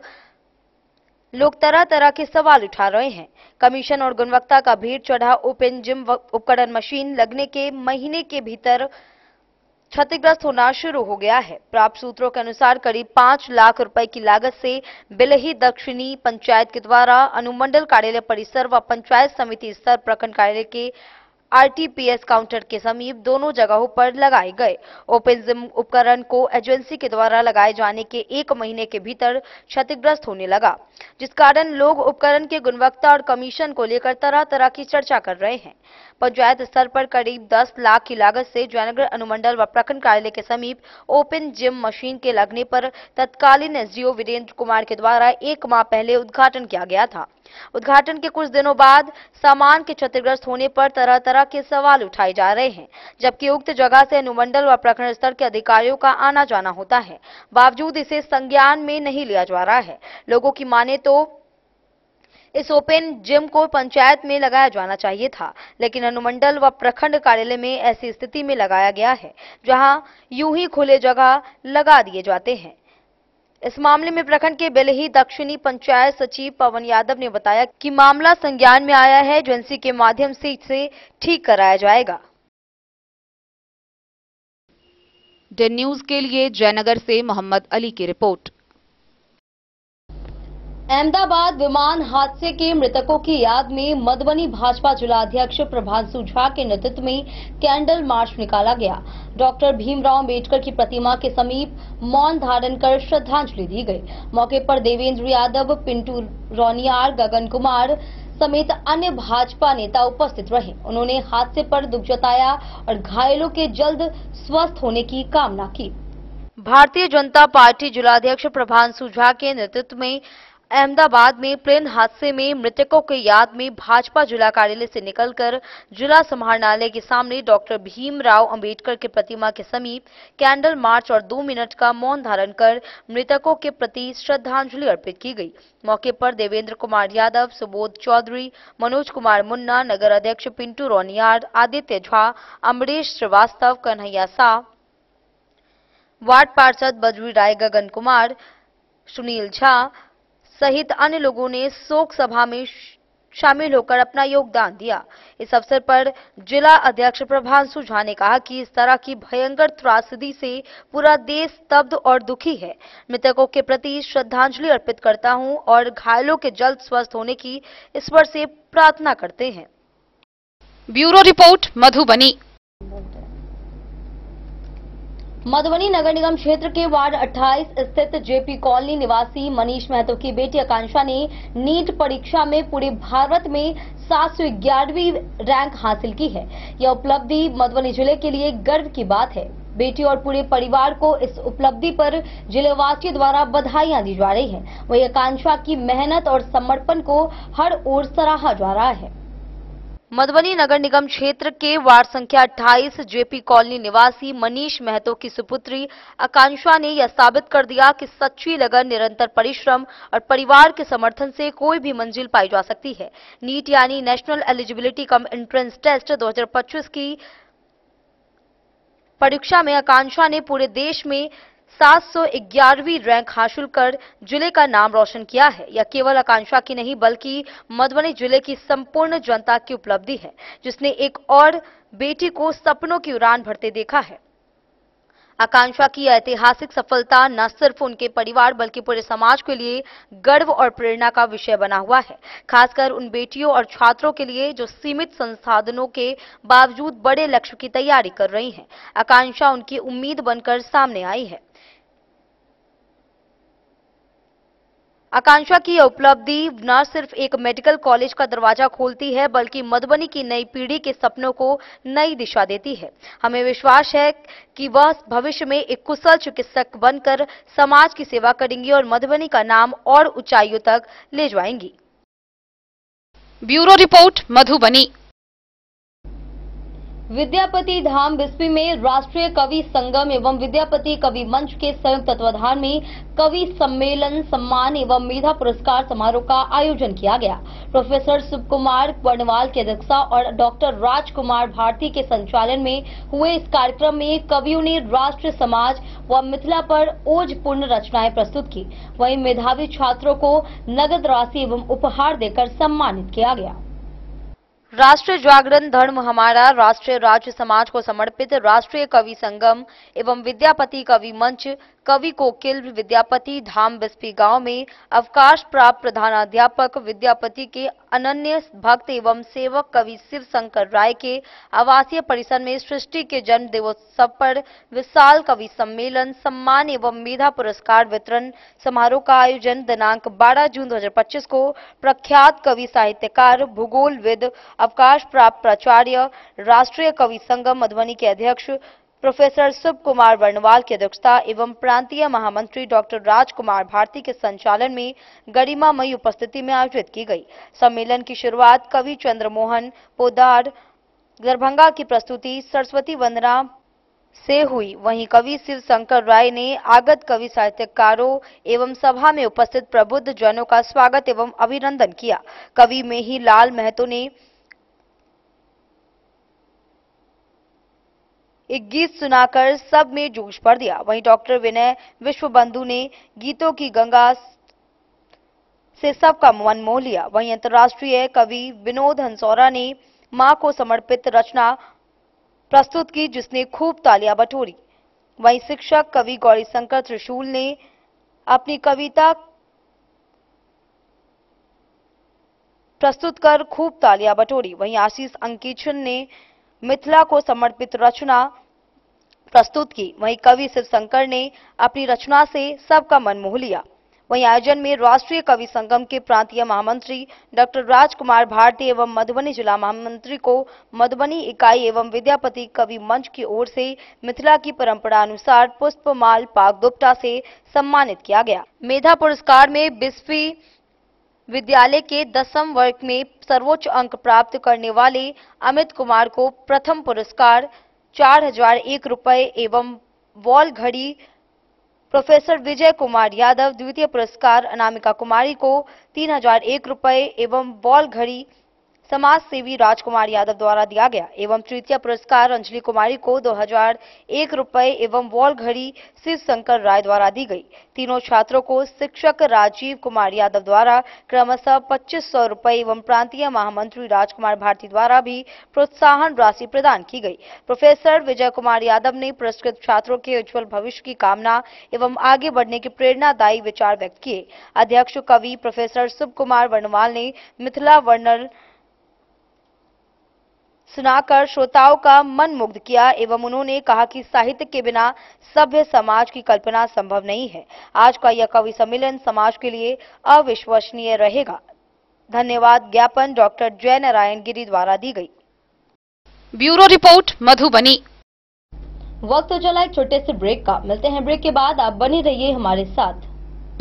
S1: लोग तरह तरह के सवाल उठा रहे हैं। कमीशन और गुणवत्ता का भीड़ चढ़ा ओपन जिम उपकरण मशीन लगने के महीने के भीतर क्षतिग्रस्त होना शुरू हो गया है। प्राप्त सूत्रों के अनुसार करीब 5 लाख रुपए की लागत से बिलही दक्षिणी पंचायत के द्वारा अनुमंडल कार्यालय परिसर व पंचायत समिति स्तर प्रखंड कार्यालय के आरटीपीएस काउंटर के समीप दोनों जगहों पर लगाए गए ओपन जिम उपकरण को एजेंसी के द्वारा लगाए जाने के 1 महीने के भीतर क्षतिग्रस्त होने लगा, जिस कारण लोग उपकरण की गुणवत्ता और कमीशन को लेकर तरह तरह की चर्चा कर रहे हैं। पंचायत स्तर पर करीब 10 लाख की लागत से जयनगर अनुमंडल व प्रखंड कार्यालय के समीप ओपन जिम मशीन के लगने पर तत्कालीन एसडीओ वीरेंद्र कुमार के द्वारा 1 माह पहले उद्घाटन किया गया था। उद्घाटन के कुछ दिनों बाद सामान के क्षतिग्रस्त होने पर तरह तरह के सवाल उठाए जा रहे हैं, जबकि उक्त जगह से अनुमंडल व प्रखंड स्तर के अधिकारियों का आना जाना होता है, बावजूद इसे संज्ञान में नहीं लिया जा रहा है। लोगों की माने तो इस ओपन जिम को पंचायत में लगाया जाना चाहिए था, लेकिन अनुमंडल व प्रखंड कार्यालय में ऐसी स्थिति में लगाया गया है जहां यूं ही खुले जगह लगा दिए जाते हैं। इस मामले में प्रखंड के बिलही दक्षिणी पंचायत सचिव पवन यादव ने बताया कि मामला संज्ञान में आया है, एजेंसी के माध्यम से इसे ठीक कराया जाएगा।
S5: द न्यूज के लिए जयनगर से मोहम्मद अली की रिपोर्ट।
S1: अहमदाबाद विमान हादसे के मृतकों की याद में मधुबनी भाजपा जिलाध्यक्ष प्रभांशु झा के नेतृत्व में कैंडल मार्च निकाला गया। डॉक्टर भीमराव अंबेडकर की प्रतिमा के समीप मौन धारण कर श्रद्धांजलि दी गई। मौके पर देवेंद्र यादव, पिंटू रोनियार, गगन कुमार समेत अन्य भाजपा नेता उपस्थित रहे। उन्होंने हादसे पर दुख जताया और घायलों के जल्द स्वस्थ होने की कामना की। भारतीय जनता पार्टी जिलाध्यक्ष प्रभांशु झा के नेतृत्व में अहमदाबाद में प्लेन हादसे में मृतकों के याद में भाजपा जिला कार्यालय से निकलकर जिला समाहरणालय के सामने डॉक्टर भीमराव अंबेडकर के प्रतिमा के समीप कैंडल मार्च और 2 मिनट का मौन धारण कर मृतकों के प्रति श्रद्धांजलि अर्पित की गई। मौके पर देवेंद्र कुमार यादव, सुबोध चौधरी, मनोज कुमार मुन्ना, नगर अध्यक्ष पिंटू रोनियार, आदित्य झा, अमरीश श्रीवास्तव, कन्हैया शाह, वार्ड पार्षद बद्री राय, गगन कुमार, सुनील झा सहित अन्य लोगों ने शोक सभा में शामिल होकर अपना योगदान दिया। इस अवसर पर जिला अध्यक्ष प्रभांशु झा ने कहा कि इस तरह की भयंकर त्रासदी से पूरा देश स्तब्ध और दुखी है। मृतकों के प्रति श्रद्धांजलि अर्पित करता हूं और घायलों के जल्द स्वस्थ होने की ईश्वर से प्रार्थना करते हैं।
S5: Bureau report Madhubani.
S1: मधुबनी नगर निगम क्षेत्र के वार्ड 28 स्थित जेपी कॉलोनी निवासी मनीष महतो की बेटी आकांक्षा ने नीट परीक्षा में पूरे भारत में 711वीं रैंक हासिल की है। यह उपलब्धि मधुबनी जिले के लिए गर्व की बात है। बेटी और पूरे परिवार को इस उपलब्धि पर जिलेवासियों द्वारा बधाइयां दी जा रही हैं। वही आकांक्षा की मेहनत और समर्पण को हर ओर सराहा जा रहा है। मधुबनी नगर निगम क्षेत्र के वार्ड संख्या 28 जेपी कॉलोनी निवासी मनीष महतो की सुपुत्री आकांक्षा ने यह साबित कर दिया कि सच्ची लगन, निरंतर परिश्रम और परिवार के समर्थन से कोई भी मंजिल पाई जा सकती है। नीट यानी national eligibility cum entrance test 2025 की परीक्षा में आकांक्षा ने पूरे देश में 711वीं रैंक हासिल कर जिले का नाम रोशन किया है। यह केवल आकांक्षा की नहीं बल्कि मधुबनी जिले की संपूर्ण जनता की उपलब्धि है, जिसने एक और बेटी को सपनों की उड़ान भरते देखा है। आकांक्षा की ऐतिहासिक सफलता न सिर्फ उनके परिवार बल्कि पूरे समाज के लिए गर्व और प्रेरणा का विषय बना हुआ है, खासकर उन बेटियों और छात्रों के लिए जो सीमित संसाधनों के बावजूद बड़े लक्ष्य की तैयारी कर रही हैं। आकांक्षा उनकी उम्मीद बनकर सामने आई है। आकांक्षा की यह उपलब्धि न सिर्फ एक मेडिकल कॉलेज का दरवाजा खोलती है बल्कि मधुबनी की नई पीढ़ी के सपनों को नई दिशा देती है। हमें विश्वास है कि वह भविष्य में एक कुशल चिकित्सक बनकर समाज की सेवा करेंगी और मधुबनी का नाम और ऊंचाइयों तक ले जाएंगी।
S2: Bureau report, Madhubani.
S1: विद्यापति धाम बिस्फी में राष्ट्रीय कवि संगम एवं विद्यापति कवि मंच के संयुक्त तत्वाधान में कवि सम्मेलन, सम्मान एवं मेधा पुरस्कार समारोह का आयोजन किया गया। प्रोफेसर शिव कुमार वर्णवाल की अध्यक्षता और डॉक्टर राजकुमार भारती के संचालन में हुए इस कार्यक्रम में कवियों ने राष्ट्र, समाज व मिथिला पर ओजपूर्ण रचनाएं प्रस्तुत की। वहीं मेधावी छात्रों को नगद राशि एवं उपहार देकर सम्मानित किया गया। राष्ट्रीय जागरण धर्म हमारा राष्ट्रीय राज्य समाज को समर्पित राष्ट्रीय कवि संगम एवं विद्यापति कवि मंच कवि कोकिल विद्यापति धाम बिस्फी गांव में अवकाश प्राप्त प्रधानाध्यापक विद्यापति के अनन्य भक्त एवं सेवक कवि शिव शंकर राय के आवासीय परिसर में सृष्टि के जन्म दिवसोत्सव पर विशाल कवि सम्मेलन, सम्मान एवं मेधा पुरस्कार वितरण समारोह का आयोजन दिनांक 12 जून 2025 को प्रख्यात कवि साहित्यकार भूगोलविद अवकाश प्राप्त प्राचार्य राष्ट्रीय कवि संगम मधुबनी के अध्यक्ष प्रोफेसर शिव कुमार वर्णवाल की अध्यक्षता एवं प्रांतीय महामंत्री डॉक्टर राजकुमार भारती के संचालन में गरिमामयी उपस्थिति में आयोजित की गई। सम्मेलन की शुरुआत कवि चंद्रमोहन पोदार दरभंगा की प्रस्तुति सरस्वती वंदना से हुई। वहीं कवि शिव शंकर राय ने आगत कवि साहित्यकारों एवं सभा में उपस्थित प्रबुद्ध जनों का स्वागत एवं अभिनंदन किया। कवि मेही लाल महतो ने एक गीत सुनाकर सब में जोश भर दिया। वहीं डॉक्टर विनय विश्वबंधु ने गीतों की गंगा से सबका मन मोह लिया। वहीं अंतर्राष्ट्रीय कवि विनोद हंसौरा ने मां को समर्पित रचना प्रस्तुत की जिसने खूब तालियां बटोरी। वहीं शिक्षक कवि गौरीशंकर त्रिशूल ने अपनी कविता प्रस्तुत कर खूब तालियां बटोरी। वहीं आशीष अंकिचन ने मिथिला को समर्पित रचना प्रस्तुत की। वहीं कवि शिव शंकर ने अपनी रचना से सबका मन मोह लिया। वहीं आयोजन में राष्ट्रीय कवि संगम के प्रांतीय महामंत्री डॉक्टर राजकुमार भारती एवं मधुबनी जिला महामंत्री को मधुबनी इकाई एवं विद्यापति कवि मंच की ओर से मिथिला की परंपरा अनुसार पुष्पमाल पागदुप्ता से सम्मानित किया गया। मेधा पुरस्कार में बिस्फी विद्यालय के 10वीं वर्ग में सर्वोच्च अंक प्राप्त करने वाले अमित कुमार को प्रथम पुरस्कार 4001 रुपए एवं वॉल घड़ी, प्रोफेसर विजय कुमार यादव द्वितीय पुरस्कार अनामिका कुमारी को 3001 रुपए एवं वॉल घड़ी समाज सेवी राजकुमार यादव द्वारा दिया गया एवं तृतीय पुरस्कार अंजलि कुमारी को 2001 रुपए एवं वॉल घड़ी शिव शंकर राय द्वारा दी गई। तीनों छात्रों को शिक्षक राजीव कुमार यादव द्वारा क्रमशः 2500 रुपए एवं प्रांतीय महामंत्री राजकुमार भारती द्वारा भी प्रोत्साहन राशि प्रदान की गई। प्रोफेसर विजय कुमार यादव ने पुरस्कृत छात्रों के उज्जवल भविष्य की कामना एवं आगे बढ़ने के प्रेरणादायी विचार व्यक्त किए। अध्यक्ष कवि प्रोफेसर शिव कुमार वर्णवाल ने मिथिला वर्णन सुनाकर श्रोताओं का मन मुग्ध किया एवं उन्होंने कहा कि साहित्य के बिना सभ्य समाज की कल्पना संभव नहीं है। आज का यह कवि सम्मेलन समाज के लिए अविश्वसनीय रहेगा। धन्यवाद ज्ञापन डॉक्टर जय नारायण गिरी द्वारा दी गई।
S2: Bureau report, Madhubani.
S1: वक्त तो चला एक छोटे से ब्रेक का। मिलते हैं ब्रेक के बाद, आप बने रहिए हमारे साथ।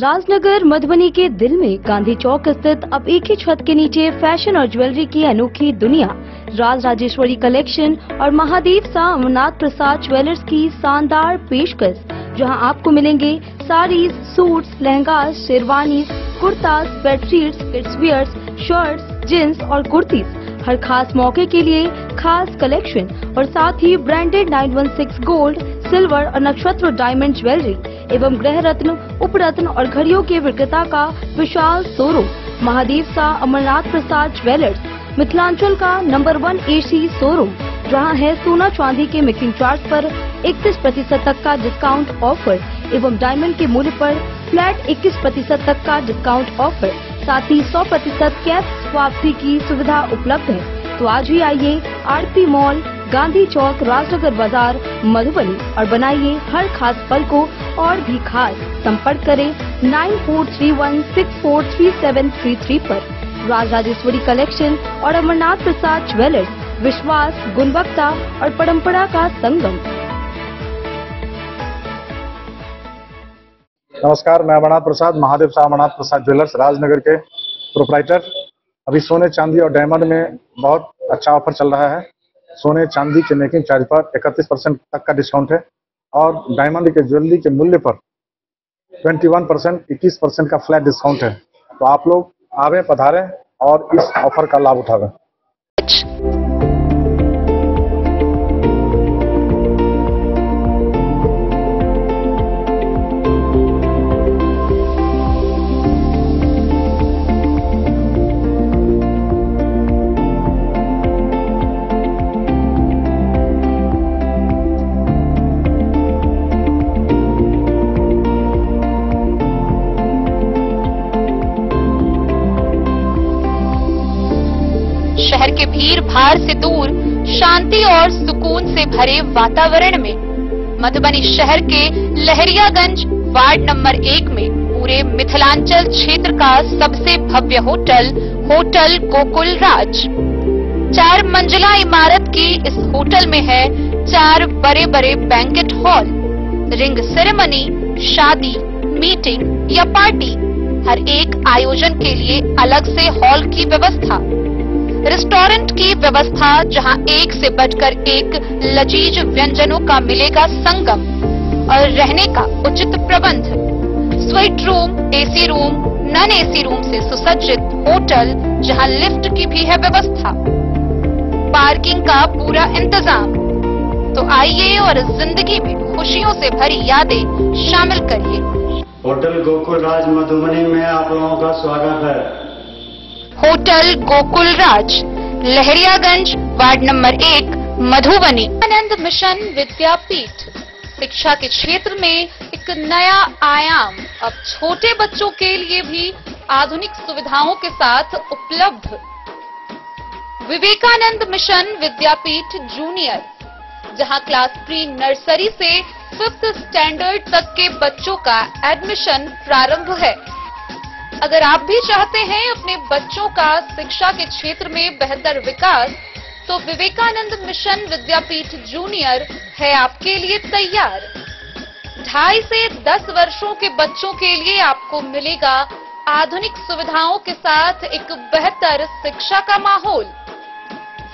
S5: राजनगर मधुबनी के दिल में गांधी चौक स्थित अब एक ही छत के नीचे फैशन और ज्वेलरी की अनोखी दुनिया राज राजेश्वरी कलेक्शन और महादेव शाह अमरनाथ प्रसाद ज्वेलर्स की शानदार पेशकश, जहां आपको मिलेंगे saris, suits, lehenga, sherwani, kurta, bedsheets, kids wears, shirts, jeans और कुर्तीज। हर खास मौके के लिए खास कलेक्शन और साथ ही ब्रांडेड 916 गोल्ड, सिल्वर और नक्षत्र डायमंड ज्वेलरी एवं गृह रत्न, उपरत्न और घड़ियों के विक्रेता का विशाल शोरूम। महादेव शाह अमरनाथ प्रसाद ज्वेलर्स मिथिलांचल का नंबर 1 एसी शोरूम। रहा है सोना चांदी के मेकिंग चार्ज पर 31% तक का डिस्काउंट ऑफर एवं डायमंड के मूल्य पर फ्लैट 21% तक का डिस्काउंट ऑफर, साथ ही 100% कैश वापसी की सुविधा उपलब्ध है। तो आज ही आइए आरती मॉल, गांधी चौक, राजनगर बाजार, मधुबनी और बनाइए हर खास पल को और भी खास। संपर्क करें 9431643733 पर। राजराजेश्वरी कलेक्शन और अमरनाथ प्रसाद ज्वेलर्स, विश्वास, गुणवत्ता और परंपरा का संगम।
S8: नमस्कार, मैं अमरनाथ प्रसाद, महादेव शाह अमरनाथ प्रसाद ज्वेलर्स राजनगर के प्रोप्राइटर। अभी सोने चांदी और डायमंड में बहुत अच्छा ऑफर चल रहा है। सोने चांदी के मेकिंग चार्ज पर 31% तक का डिस्काउंट है और डायमंड के ज्वेलरी के मूल्य पर 21%, 21% का फ्लैट डिस्काउंट है। तो आप लोग आवे, पधारें और इस ऑफर का लाभ उठावें।
S2: शहर के भीड़ भाड़ से दूर शांति और सुकून से भरे वातावरण में मधुबनी शहर के लहरियागंज वार्ड नंबर 1 में पूरे मिथिलांचल क्षेत्र का सबसे भव्य होटल गोकुल राज 4 मंजिला इमारत की इस होटल में है 4 बड़े बड़े बैंकेट हॉल, रिंग सेरेमनी, शादी, मीटिंग या पार्टी, हर एक आयोजन के लिए अलग से हॉल की व्यवस्था, रेस्टोरेंट की व्यवस्था जहां एक से बढ़कर एक लजीज व्यंजनों का मिलेगा संगम और रहने का उचित प्रबंध, suite room, AC room, non AC room से सुसज्जित होटल जहां लिफ्ट की भी है व्यवस्था, पार्किंग का पूरा इंतजाम। तो आइए और जिंदगी में खुशियों से भरी यादें शामिल करिए।
S9: होटल गोकुल राज मधुबनी में आप लोगों का स्वागत है।
S2: होटल गोकुल राज, लहरियागंज, वार्ड नंबर 1, मधुबनी। आनंद मिशन विद्यापीठ शिक्षा के क्षेत्र में एक नया आयाम अब छोटे बच्चों के लिए भी आधुनिक सुविधाओं के साथ उपलब्ध। विवेकानंद मिशन विद्यापीठ जूनियर, जहां क्लास प्री नर्सरी से 5th स्टैंडर्ड तक के बच्चों का एडमिशन प्रारंभ है। अगर आप भी चाहते हैं अपने बच्चों का शिक्षा के क्षेत्र में बेहतर विकास, तो विवेकानंद मिशन विद्यापीठ जूनियर है आपके लिए तैयार। 2.5 से 10 वर्षों के बच्चों के लिए आपको मिलेगा आधुनिक सुविधाओं के साथ एक बेहतर शिक्षा का माहौल।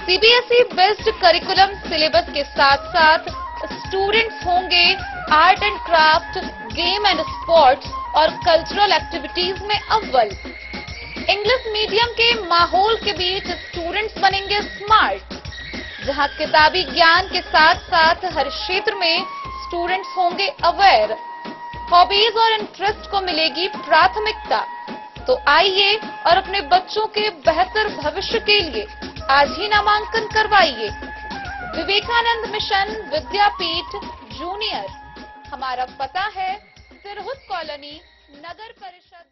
S2: सीबीएसई बेस्ड करिकुलम सिलेबस के साथ साथ स्टूडेंट्स होंगे art and craft, game and sports और कल्चरल एक्टिविटीज में अव्वल। इंग्लिश मीडियम के माहौल के बीच स्टूडेंट्स बनेंगे स्मार्ट, जहां किताबी ज्ञान के साथ साथ हर क्षेत्र में स्टूडेंट्स होंगे अवेयर। हॉबीज और इंटरेस्ट को मिलेगी प्राथमिकता। तो आइए और अपने बच्चों के बेहतर भविष्य के लिए आज ही नामांकन करवाइए। विवेकानंद मिशन विद्यापीठ जूनियर, हमारा पता है तिरहुत कॉलोनी, नगर परिषद।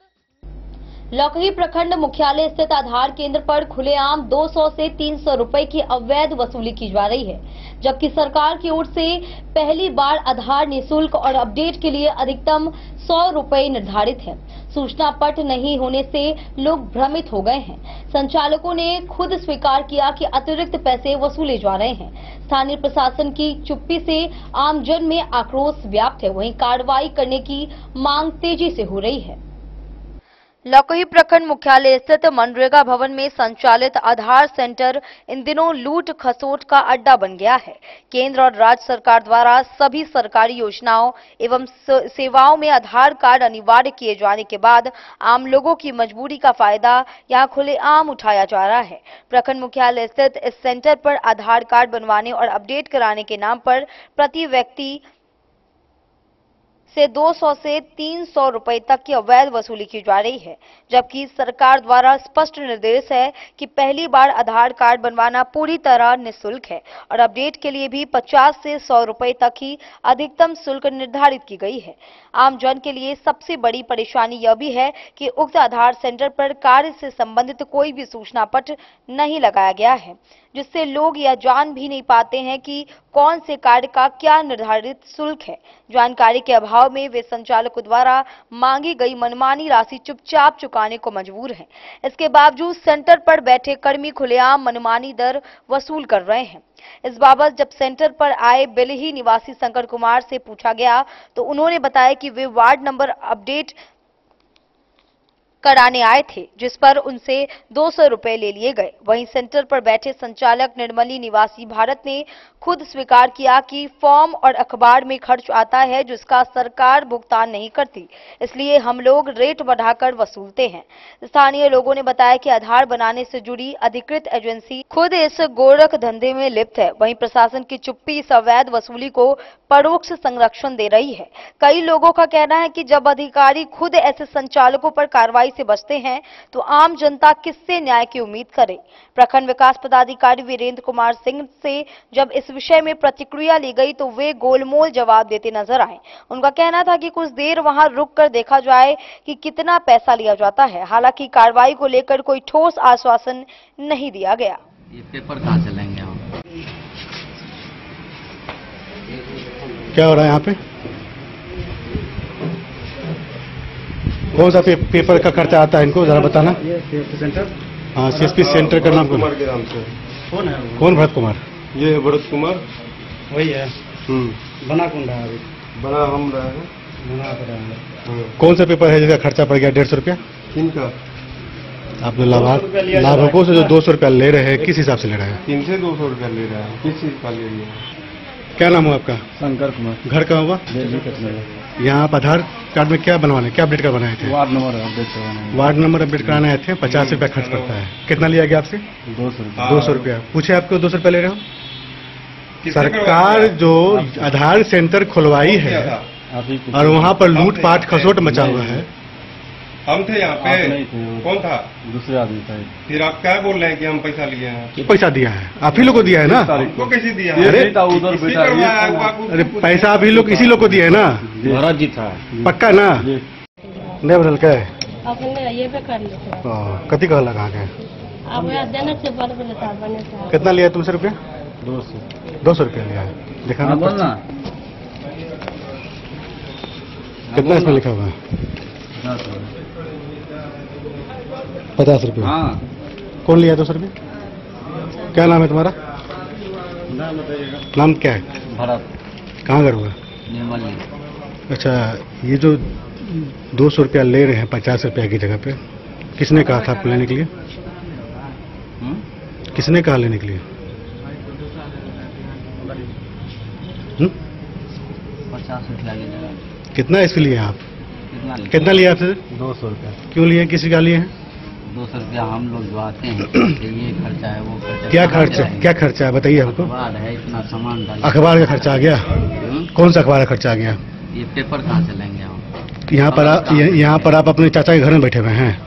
S1: लौकही प्रखंड मुख्यालय स्थित आधार केंद्र पर खुलेआम 200 से 300 रुपए की अवैध वसूली की जा रही है, जबकि सरकार की ओर से पहली बार आधार निःशुल्क और अपडेट के लिए अधिकतम 100 रुपए निर्धारित है। सूचना पट नहीं होने से लोग भ्रमित हो गए हैं। संचालकों ने खुद स्वीकार किया कि अतिरिक्त पैसे वसूले जा रहे हैं। स्थानीय प्रशासन की चुप्पी से आमजन में आक्रोश व्याप्त है, वहीं कार्रवाई करने की मांग तेजी से हो रही है। लौकही प्रखंड मुख्यालय स्थित मनरेगा भवन में संचालित आधार सेंटर इन दिनों लूट खसोट का अड्डा बन गया है। केंद्र और राज्य सरकार द्वारा सभी सरकारी योजनाओं एवं सेवाओं में आधार कार्ड अनिवार्य किए जाने के बाद आम लोगों की मजबूरी का फायदा यहां खुलेआम उठाया जा रहा है। प्रखंड मुख्यालय स्थित इस सेंटर पर आधार कार्ड बनवाने और अपडेट कराने के नाम पर प्रति व्यक्ति से 200 से 300 रुपए तक की अवैध वसूली की जा रही है, जबकि सरकार द्वारा स्पष्ट निर्देश है कि पहली बार आधार कार्ड बनवाना पूरी तरह निःशुल्क है और अपडेट के लिए भी 50 से 100 रुपए तक ही अधिकतम शुल्क निर्धारित की गई है। आम जन के लिए सबसे बड़ी परेशानी यह भी है कि उक्त आधार सेंटर पर कार्य से संबंधित कोई भी सूचना पत्र नहीं लगाया गया है, जिससे लोग यह जान भी नहीं पाते हैं कि कौन से कार्य का क्या निर्धारित शुल्क है। जानकारी के अभाव में वे संचालकों द्वारा मांगी गई मनमानी राशि चुपचाप चुकाने को मजबूर हैं। इसके बावजूद सेंटर पर बैठे कर्मी खुलेआम मनमानी दर वसूल कर रहे हैं। इस बाबत जब सेंटर पर आए बेलही निवासी शंकर कुमार से पूछा गया तो उन्होंने बताया कि वे वार्ड नंबर अपडेट कराने आए थे, जिस पर उनसे 200 रुपए ले लिए गए। वहीं सेंटर पर बैठे संचालक निर्मली निवासी भारत ने खुद स्वीकार किया कि फॉर्म और अखबार में खर्च आता है, जिसका सरकार भुगतान नहीं करती, इसलिए हम लोग रेट बढ़ाकर वसूलते हैं। स्थानीय लोगों ने बताया कि आधार बनाने से जुड़ी अधिकृत एजेंसी खुद इस गोरख धंधे में लिप्त है। वहीं प्रशासन की चुप्पी इस अवैध वसूली को परोक्ष संरक्षण दे रही है। कई लोगों का कहना है कि जब अधिकारी खुद ऐसे संचालकों पर कार्रवाई से बचते हैं तो आम जनता किससे न्याय की उम्मीद करे। प्रखंड विकास पदाधिकारी वीरेंद्र कुमार सिंह से जब इस विषय में प्रतिक्रिया ली गई तो वे गोलमोल जवाब देते नजर आए। उनका कहना था कि कुछ देर वहां रुक कर देखा जाए कि कितना पैसा लिया जाता है। हालांकि कार्रवाई को लेकर कोई ठोस आश्वासन नहीं दिया गया।
S3: ये पेपर कहाँ से लेंगे हम?
S10: क्या हो रहा है यहाँ पे? कौन सा पेपर का खर्चा आता है इनको जरा बताना।
S9: CSP centre.
S10: हाँ, सीएसपी सेंटर का नाम
S9: कुमार के नाम से।
S10: कौन है? कौन भरत कुमार?
S9: ये भरत कुमार
S10: वही है।
S9: बना कौन रहा है अभी? बना हम रहा है। बना कर रहा है।
S10: कौन सा पेपर है जिसका खर्चा पड़ गया 150 रुपया?
S9: किनका?
S10: आपने लाभुकों से जो 200 रुपया ले रहे हैं, किस हिसाब से ले रहे हैं?
S9: 3 से 200 रुपया ले रहा है। किस चीज का ले रही है?
S10: क्या नाम हुआ आपका?
S9: शंकर कुमार।
S10: घर कहाँ हुआ? यहाँ आप आधार कार्ड में क्या बनवाने, क्या अपडेट करवाए थे?
S9: वार्ड नंबर अपडेट करवाना।
S10: वार्ड नंबर अपडेट कराने आए थे। 50 रुपया खर्च पड़ता है। कितना लिया गया आपसे? 200 रुपया। पूछे आपको 200 रुपया ले रहे हो? सरकार जो आधार सेंटर खुलवाई है और वहाँ पर लूटपाट खसोट मचा हुआ है।
S9: हम थे यहाँ पे। कौन था? दूसरे आदमी था। फिर आप क्या बोल रहे हैं कि हम पैसा लिए हैं?
S10: पैसा दिया है, आप ही लोग को दिया है ना?
S9: को कैसे दिया?
S10: अरे पैसा आप ही लोग इसी लोग को दिया है ना?
S3: भरत जी था।
S10: पक्का ना? नहीं बदल के
S11: ये पे कर लेते
S10: कति कह लगा के
S11: अब अचानक से बात बने।
S10: कितना लिया है तुमसे रुपया? 200 रुपया लिया है। देखा ना?
S3: बोलना
S10: कितना इसमें लिखा हुआ है? 50 रुपया।
S3: हाँ।
S10: कौन लिया 200 रुपया? क्या नाम है तुम्हारा? नाम क्या है?
S3: भरत।
S10: कहाँ घर हुआ?
S3: निर्मली।
S10: अच्छा, ये जो 200 रुपया ले रहे हैं 50 रुपया की जगह पे, किसने कहा था आपको लेने के लिए? किसने कहा लेने के लिए?
S3: 50 रुपया की जगह।
S10: कितना इसके लिए आप? कितना लिया आपसे?
S9: 200 रुपया।
S10: क्यों लिए? किसी का लिए हैं?
S3: 200 रुपया हम लोग जो आते हैं तो ये खर्चा है, वो खर्चा।
S10: क्या खर्चा? क्या खर्चा है बताइए हमको।
S3: अखबार है, इतना सामान डाल।
S10: अखबार का खर्चा आ गया? कौन सा अखबार का खर्चा आ गया?
S3: ये पेपर कहाँ से लेंगे हम?
S10: यहाँ पर आप अपने चाचा के घर में बैठे हुए हैं।
S3: तो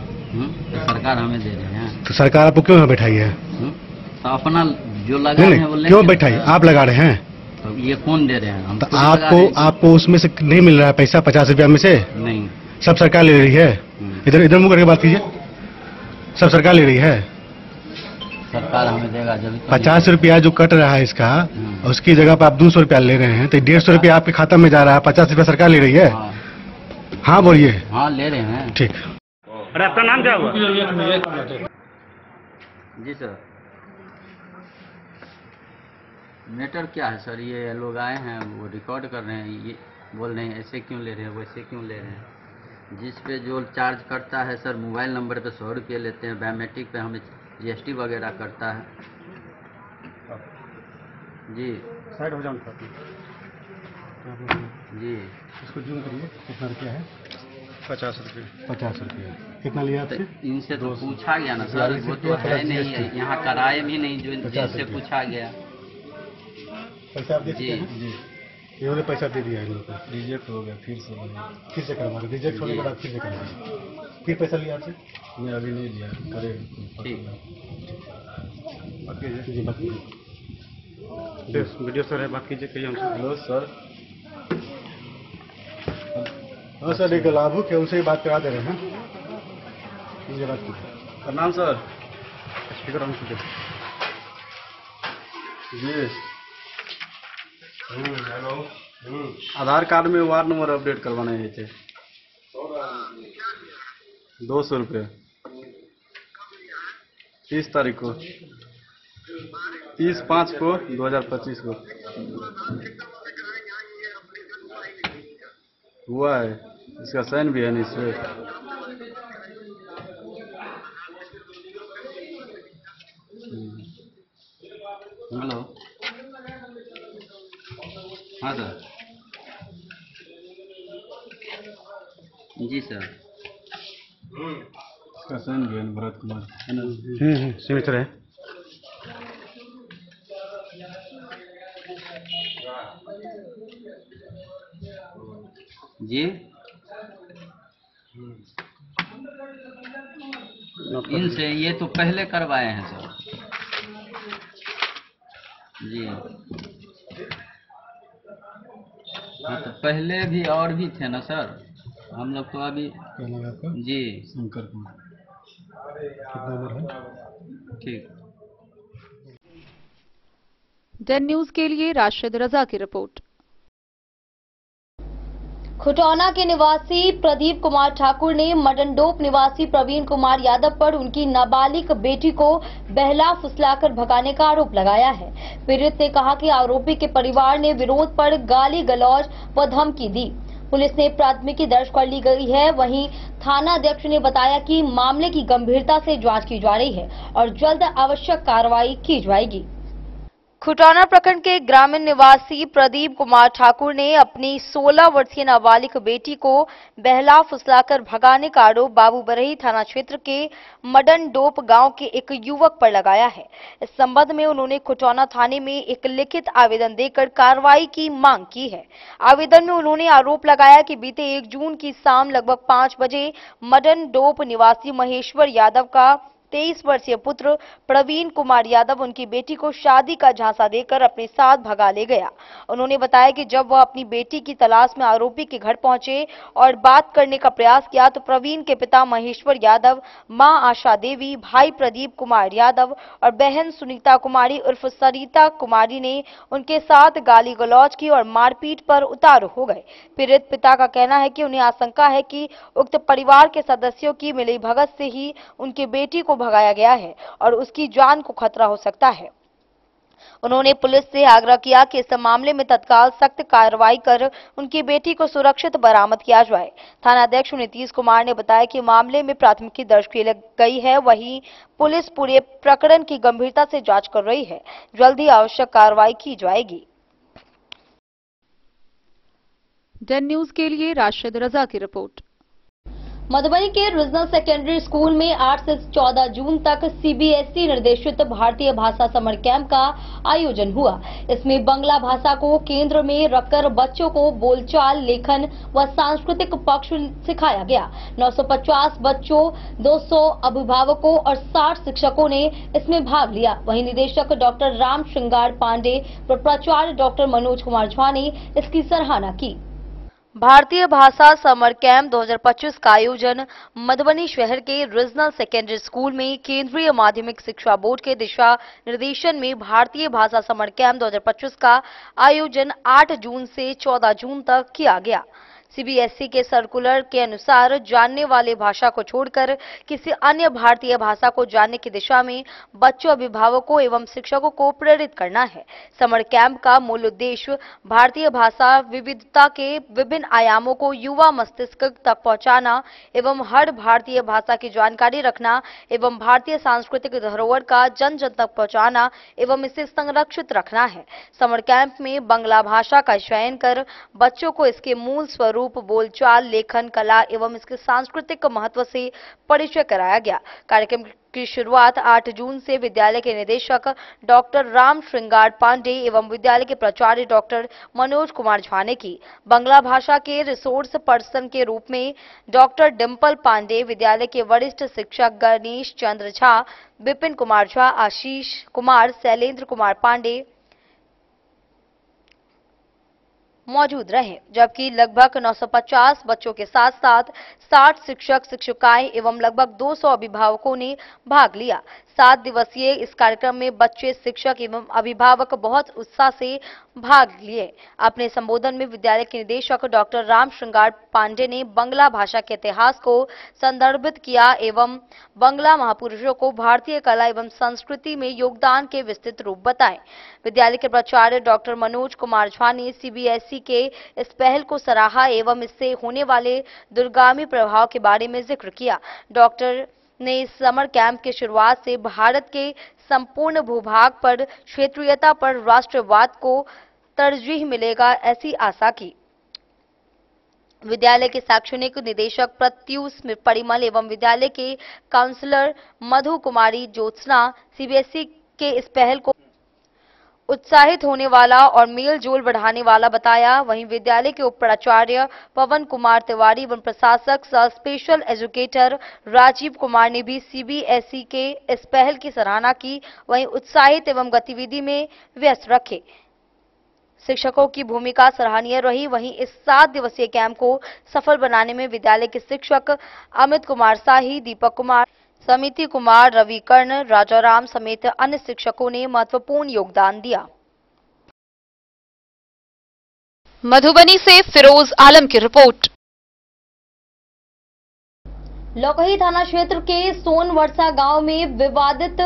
S3: सरकार हमें दे रहे हैं।
S10: तो सरकार आपको क्यों यहाँ बैठाई है?
S3: तो अपना जो लगा रहे हैं वो लेंगे।
S10: क्यों बैठाई? आप लगा रहे हैं
S3: तो ये कौन दे रहे हैं? हम
S10: तो आपको उसमें से नहीं मिल रहा है पैसा? 50 रुपया में से
S3: नहीं,
S10: सब सरकार ले रही है। इधर मुंह करके बात कीजिए। सब सरकार ले रही है।
S3: सरकार हमें देगा जब
S10: 50 रुपया जो कट रहा है इसका, उसकी जगह पर आप 200 रुपया ले रहे हैं, तो 150 रुपया आपके खाता में जा रहा है। 50 रुपया सरकार ले रही है। हाँ बोलिए।
S3: हाँ ले रहे हैं।
S10: ठीक।
S12: अरे आपका नाम क्या हुआ?
S3: जी सर। मैटर क्या है सर? ये लोग आए हैं, वो रिकॉर्ड कर रहे हैं, ये बोल रहे हैं ऐसे क्यों ले रहे हैं, वैसे क्यों ले रहे हैं। जिस पे जो चार्ज करता है सर, मोबाइल नंबर पे 100 रुपये लेते हैं, बायोमेट्रिक पे हमें GST वगैरह करता है। जी
S10: साइड हो जाओ
S3: जी।
S10: इसको जूम करिए। कितना रुपया है?
S9: 50 रुपये।
S10: 50 रुपया। कितना लिया आपसे?
S3: इनसे तो पूछा गया ना सर, वो तो है नहीं है यहाँ, कराए भी नहीं जो जिनसे पूछा गया।
S10: पैसा आप
S3: जी।
S10: इन्होंने पैसा दे दिया इनको, रिजेक्ट हो गया, फिर से करवा रहे, रिजेक्ट होने के बाद फिर से करवा, फिर पैसा लिया आपसे? मैं अभी नहीं लिया, करेगा बाकी वीडियो सर है, बात कीजिए, कहिए हमसे। Hello sir. हाँ सर, एक लाभुक है, उनसे ही बात करा दे रहे हैं। मुझे बात कीजिए। प्रणाम सर। स्पीकर ऑन कीजिए। जी। हेलो। आधार कार्ड में वार्ड नंबर अपडेट करवाने थे। 200 रुपये। 30 तारीख को, 30/5 को 2025 को हुआ है, इसका साइन भी है नहीं इसमें।
S3: हेलो। हाँ सर। जी सर।
S10: इसका साइन भी है, भरत कुमार है ना? सिग्नेचर है।
S3: जी। इनसे ये तो पहले करवाए हैं सर। जी हाँ, तो पहले भी और भी थे ना सर, हम लोग तो अभी। जी
S10: शंकर कुमार। कितना उम्र है?
S3: ठीक।
S5: डन न्यूज के लिए राशिद रजा की रिपोर्ट।
S1: खुटौना के निवासी प्रदीप कुमार ठाकुर ने मडनडोप निवासी प्रवीण कुमार यादव पर उनकी नाबालिग बेटी को बहला फुसलाकर भगाने का आरोप लगाया है। पीड़ित ने कहा कि आरोपी के परिवार ने विरोध पर गाली गलौज व धमकी दी। पुलिस ने प्राथमिकी दर्ज कर ली गई है। वहीं थानाध्यक्ष ने बताया कि मामले की गंभीरता से जांच की जा रही है और जल्द आवश्यक कार्रवाई की जाएगी। खुटौना प्रखंड के ग्रामीण निवासी प्रदीप कुमार ठाकुर ने अपनी 16 वर्षीय नाबालिग बेटी को बहला फुसलाकर भगाने का आरोप बाबूबरही थाना क्षेत्र के मडनडोप गांव के एक युवक पर लगाया है। इस संबंध में उन्होंने खुटौना थाने में एक लिखित आवेदन देकर कार्रवाई की मांग की है। आवेदन में उन्होंने आरोप लगाया कि बीते 1 जून की शाम लगभग 5 बजे मडनडोप निवासी महेश्वर यादव का 23 वर्षीय पुत्र प्रवीण कुमार यादव उनकी बेटी को शादी का झांसा देकर अपने साथ भगा ले गया। उन्होंने बताया कि जब वह अपनी बेटी की तलाश में आरोपी के घर पहुंचे और बात करने का प्रयास किया तो प्रवीण के पिता महेश्वर यादव, मां आशा देवी, भाई प्रदीप कुमार यादव और बहन सुनीता कुमारी उर्फ सरिता कुमारी ने उनके साथ गाली गलौज की और मारपीट पर उतारू हो गए। पीड़ित पिता का कहना है कि उन्हें आशंका है कि उक्त परिवार के सदस्यों की मिलीभगत से ही उनकी बेटी को भगाया गया है और उसकी जान को खतरा हो सकता है। उन्होंने पुलिस से आग्रह किया कि इस मामले में तत्काल सख्त कार्रवाई कर उनकी बेटी को सुरक्षित बरामद किया जाए। थानाध्यक्ष नीतीश कुमार ने बताया कि मामले में प्राथमिकी दर्ज की गई है। वहीं पुलिस पूरे प्रकरण की गंभीरता से जांच कर रही है। जल्द ही आवश्यक कार्रवाई की जाएगी।
S5: डन न्यूज के लिए राशिद रजा की रिपोर्ट।
S1: मधुबनी के रीजनल सेकेंडरी स्कूल में 8 से 14 जून तक सीबीएसई निर्देशित भारतीय भाषा समर कैंप का आयोजन हुआ। इसमें बांग्ला भाषा को केंद्र में रखकर बच्चों को बोलचाल, लेखन व सांस्कृतिक पक्ष सिखाया गया। 950 बच्चों, 200 अभिभावकों और 60 शिक्षकों ने इसमें भाग लिया। वहीं निदेशक डॉक्टर राम श्रृंगार पांडे व प्राचार्य डॉक्टर मनोज कुमार झा ने इसकी सराहना की। भारतीय भाषा समर कैंप 2025 का आयोजन मधुबनी शहर के रीजनल सेकेंडरी स्कूल में केंद्रीय माध्यमिक शिक्षा बोर्ड के दिशा निर्देशन में भारतीय भाषा समर कैंप 2025 का आयोजन 8 जून से 14 जून तक किया गया। सीबीएसई के सर्कुलर के अनुसार जानने वाले भाषा को छोड़कर किसी अन्य भारतीय भाषा को जानने की दिशा में बच्चों, अभिभावकों एवं शिक्षकों को प्रेरित करना है। समर कैंप का मूल उद्देश्य भारतीय भाषा विविधता के विभिन्न आयामों को युवा मस्तिष्क तक पहुंचाना एवं हर भारतीय भाषा की जानकारी रखना एवं भारतीय सांस्कृतिक धरोहर का जन जन तक पहुंचाना एवं इसे संरक्षित रखना है। समर कैंप में बांग्ला भाषा का चयन कर बच्चों को इसके मूल स्वरूप स्वरूप, बोलचाल, लेखन कला एवं इसके सांस्कृतिक महत्व से परिचय कराया गया। कार्यक्रम की शुरुआत 8 जून से विद्यालय के निदेशक डॉक्टर राम श्रृंगार पांडे एवं विद्यालय के प्राचार्य डॉक्टर मनोज कुमार झा ने की। बांग्ला भाषा के रिसोर्स पर्सन के रूप में डॉक्टर डिम्पल पांडे, विद्यालय के वरिष्ठ शिक्षक गणेश चंद्र झा, विपिन कुमार झा, आशीष कुमार, शैलेंद्र कुमार पांडे मौजूद रहे, जबकि लगभग 950 बच्चों के साथ साथ 60 शिक्षक शिक्षिकाएं एवं लगभग 200 अभिभावकों ने भाग लिया। 7 दिवसीय इस कार्यक्रम में बच्चे, शिक्षक एवं अभिभावक बहुत उत्साह से भाग लिए। अपने संबोधन में विद्यालय के निदेशक डॉक्टर राम श्रृंगार पांडे ने बांग्ला भाषा के इतिहास को संदर्भित किया एवं बांग्ला महापुरुषों को भारतीय कला एवं संस्कृति में योगदान के विस्तृत रूप बताए। विद्यालय के प्राचार्य डॉक्टर मनोज कुमार झा ने सीबीएसई के इस पहल को सराहा एवं इससे होने वाले दूरगामी प्रभाव के बारे में जिक्र किया। डॉक्टर ने इस समर कैंप की शुरुआत से भारत के संपूर्ण भूभाग पर क्षेत्रीयता पर राष्ट्रवाद को तरजीह मिलेगा ऐसी आशा की। विद्यालय के शैक्षणिक निदेशक प्रत्युष परिमल एवं विद्यालय के काउंसलर मधु कुमारी ज्योत्सना सीबीएसई के इस पहल को उत्साहित होने वाला और मेल जोल बढ़ाने वाला बताया। वहीं विद्यालय के उप प्राचार्य पवन कुमार तिवारी एवं प्रशासक सह स्पेशल एजुकेटर राजीव कुमार ने भी सीबीएसई के इस पहल की सराहना की। वहीं उत्साहित एवं गतिविधि में व्यस्त रखे शिक्षकों की भूमिका सराहनीय रही। वहीं इस 7 दिवसीय कैंप को सफल बनाने में विद्यालय के शिक्षक अमित कुमार शाही, दीपक कुमार, समिति कुमार, रवि कर्ण, राजाराम समेत अन्य शिक्षकों ने महत्वपूर्ण योगदान दिया।
S2: मधुबनी से फिरोज आलम की रिपोर्ट।
S1: लौकही थाना क्षेत्र के सोनवर्षा गांव में विवादित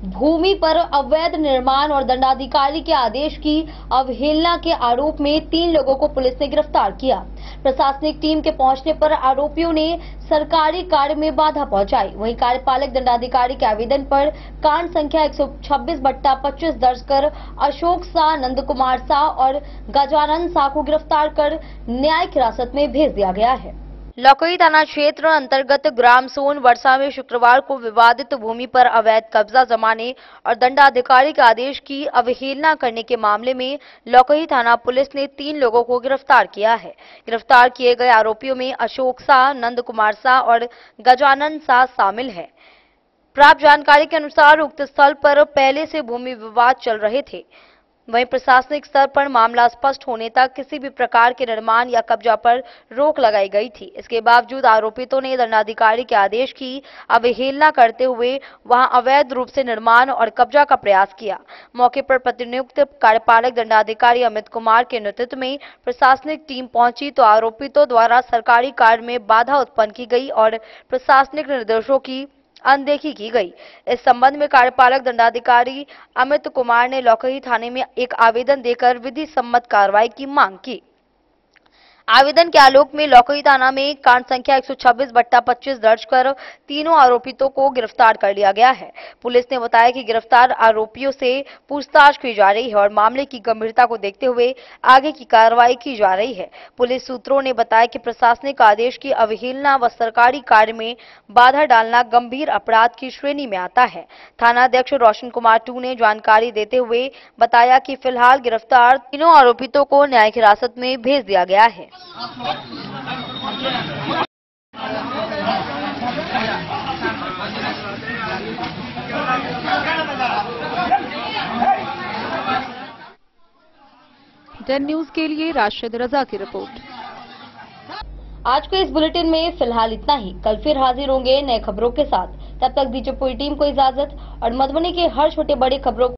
S1: भूमि पर अवैध निर्माण और दंडाधिकारी के आदेश की अवहेलना के आरोप में 3 लोगों को पुलिस ने गिरफ्तार किया। प्रशासनिक टीम के पहुंचने पर आरोपियों ने सरकारी कार्य में बाधा पहुंचाई। वहीं कार्यपालक दंडाधिकारी के आवेदन पर कांड संख्या 126/25 दर्ज कर अशोक शाह, नंद कुमार शाह और गजानन शाह को गिरफ्तार कर न्यायिक हिरासत में भेज दिया गया है। लौकही थाना क्षेत्र अंतर्गत ग्राम सोनवर्षा में शुक्रवार को विवादित भूमि पर अवैध कब्जा जमाने और दंडाधिकारी के आदेश की अवहेलना करने के मामले में लौकही थाना पुलिस ने 3 लोगों को गिरफ्तार किया है। गिरफ्तार किए गए आरोपियों में अशोक शाह, नंद कुमार शाह और गजानन शाह शामिल है। प्राप्त जानकारी के अनुसार उक्त स्थल पर पहले से भूमि विवाद चल रहे थे। वहीं प्रशासनिक स्तर पर मामला स्पष्ट होने तक किसी भी प्रकार के निर्माण या कब्जा पर रोक लगाई गई थी। इसके बावजूद आरोपितों ने दंडाधिकारी के आदेश की अवहेलना करते हुए वहां अवैध रूप से निर्माण और कब्जा का प्रयास किया। मौके पर प्रतिनियुक्त कार्यपालक दंडाधिकारी अमित कुमार के नेतृत्व में प्रशासनिक टीम पहुंची तो आरोपितों द्वारा सरकारी कार्य में बाधा उत्पन्न की गई और प्रशासनिक निर्देशों की अनदेखी की गई। इस संबंध में कार्यपालक दंडाधिकारी अमित कुमार ने लौकही थाने में एक आवेदन देकर विधि सम्मत कार्रवाई की मांग की। आवेदन के आलोक में लौकही थाना में कांड संख्या 126/25 दर्ज कर तीनों आरोपितों को गिरफ्तार कर लिया गया है। पुलिस ने बताया कि गिरफ्तार आरोपियों से पूछताछ की जा रही है और मामले की गंभीरता को देखते हुए आगे की कार्रवाई की जा रही है। पुलिस सूत्रों ने बताया कि प्रशासनिक आदेश की अवहेलना व सरकारी कार्य में बाधा डालना गंभीर अपराध की श्रेणी में आता है। थानाध्यक्ष रोशन कुमार टू ने जानकारी देते हुए बताया कि फिलहाल गिरफ्तार तीनों आरोपितों को न्यायिक हिरासत में भेज दिया गया है।
S5: डेन न्यूज के लिए राशिद रजा की रिपोर्ट।
S1: आज के इस बुलेटिन में फिलहाल इतना ही। कल फिर हाजिर होंगे नए खबरों के साथ। तब तक दीजिए पूरी टीम को इजाजत और मधुबनी के हर छोटे बड़े खबरों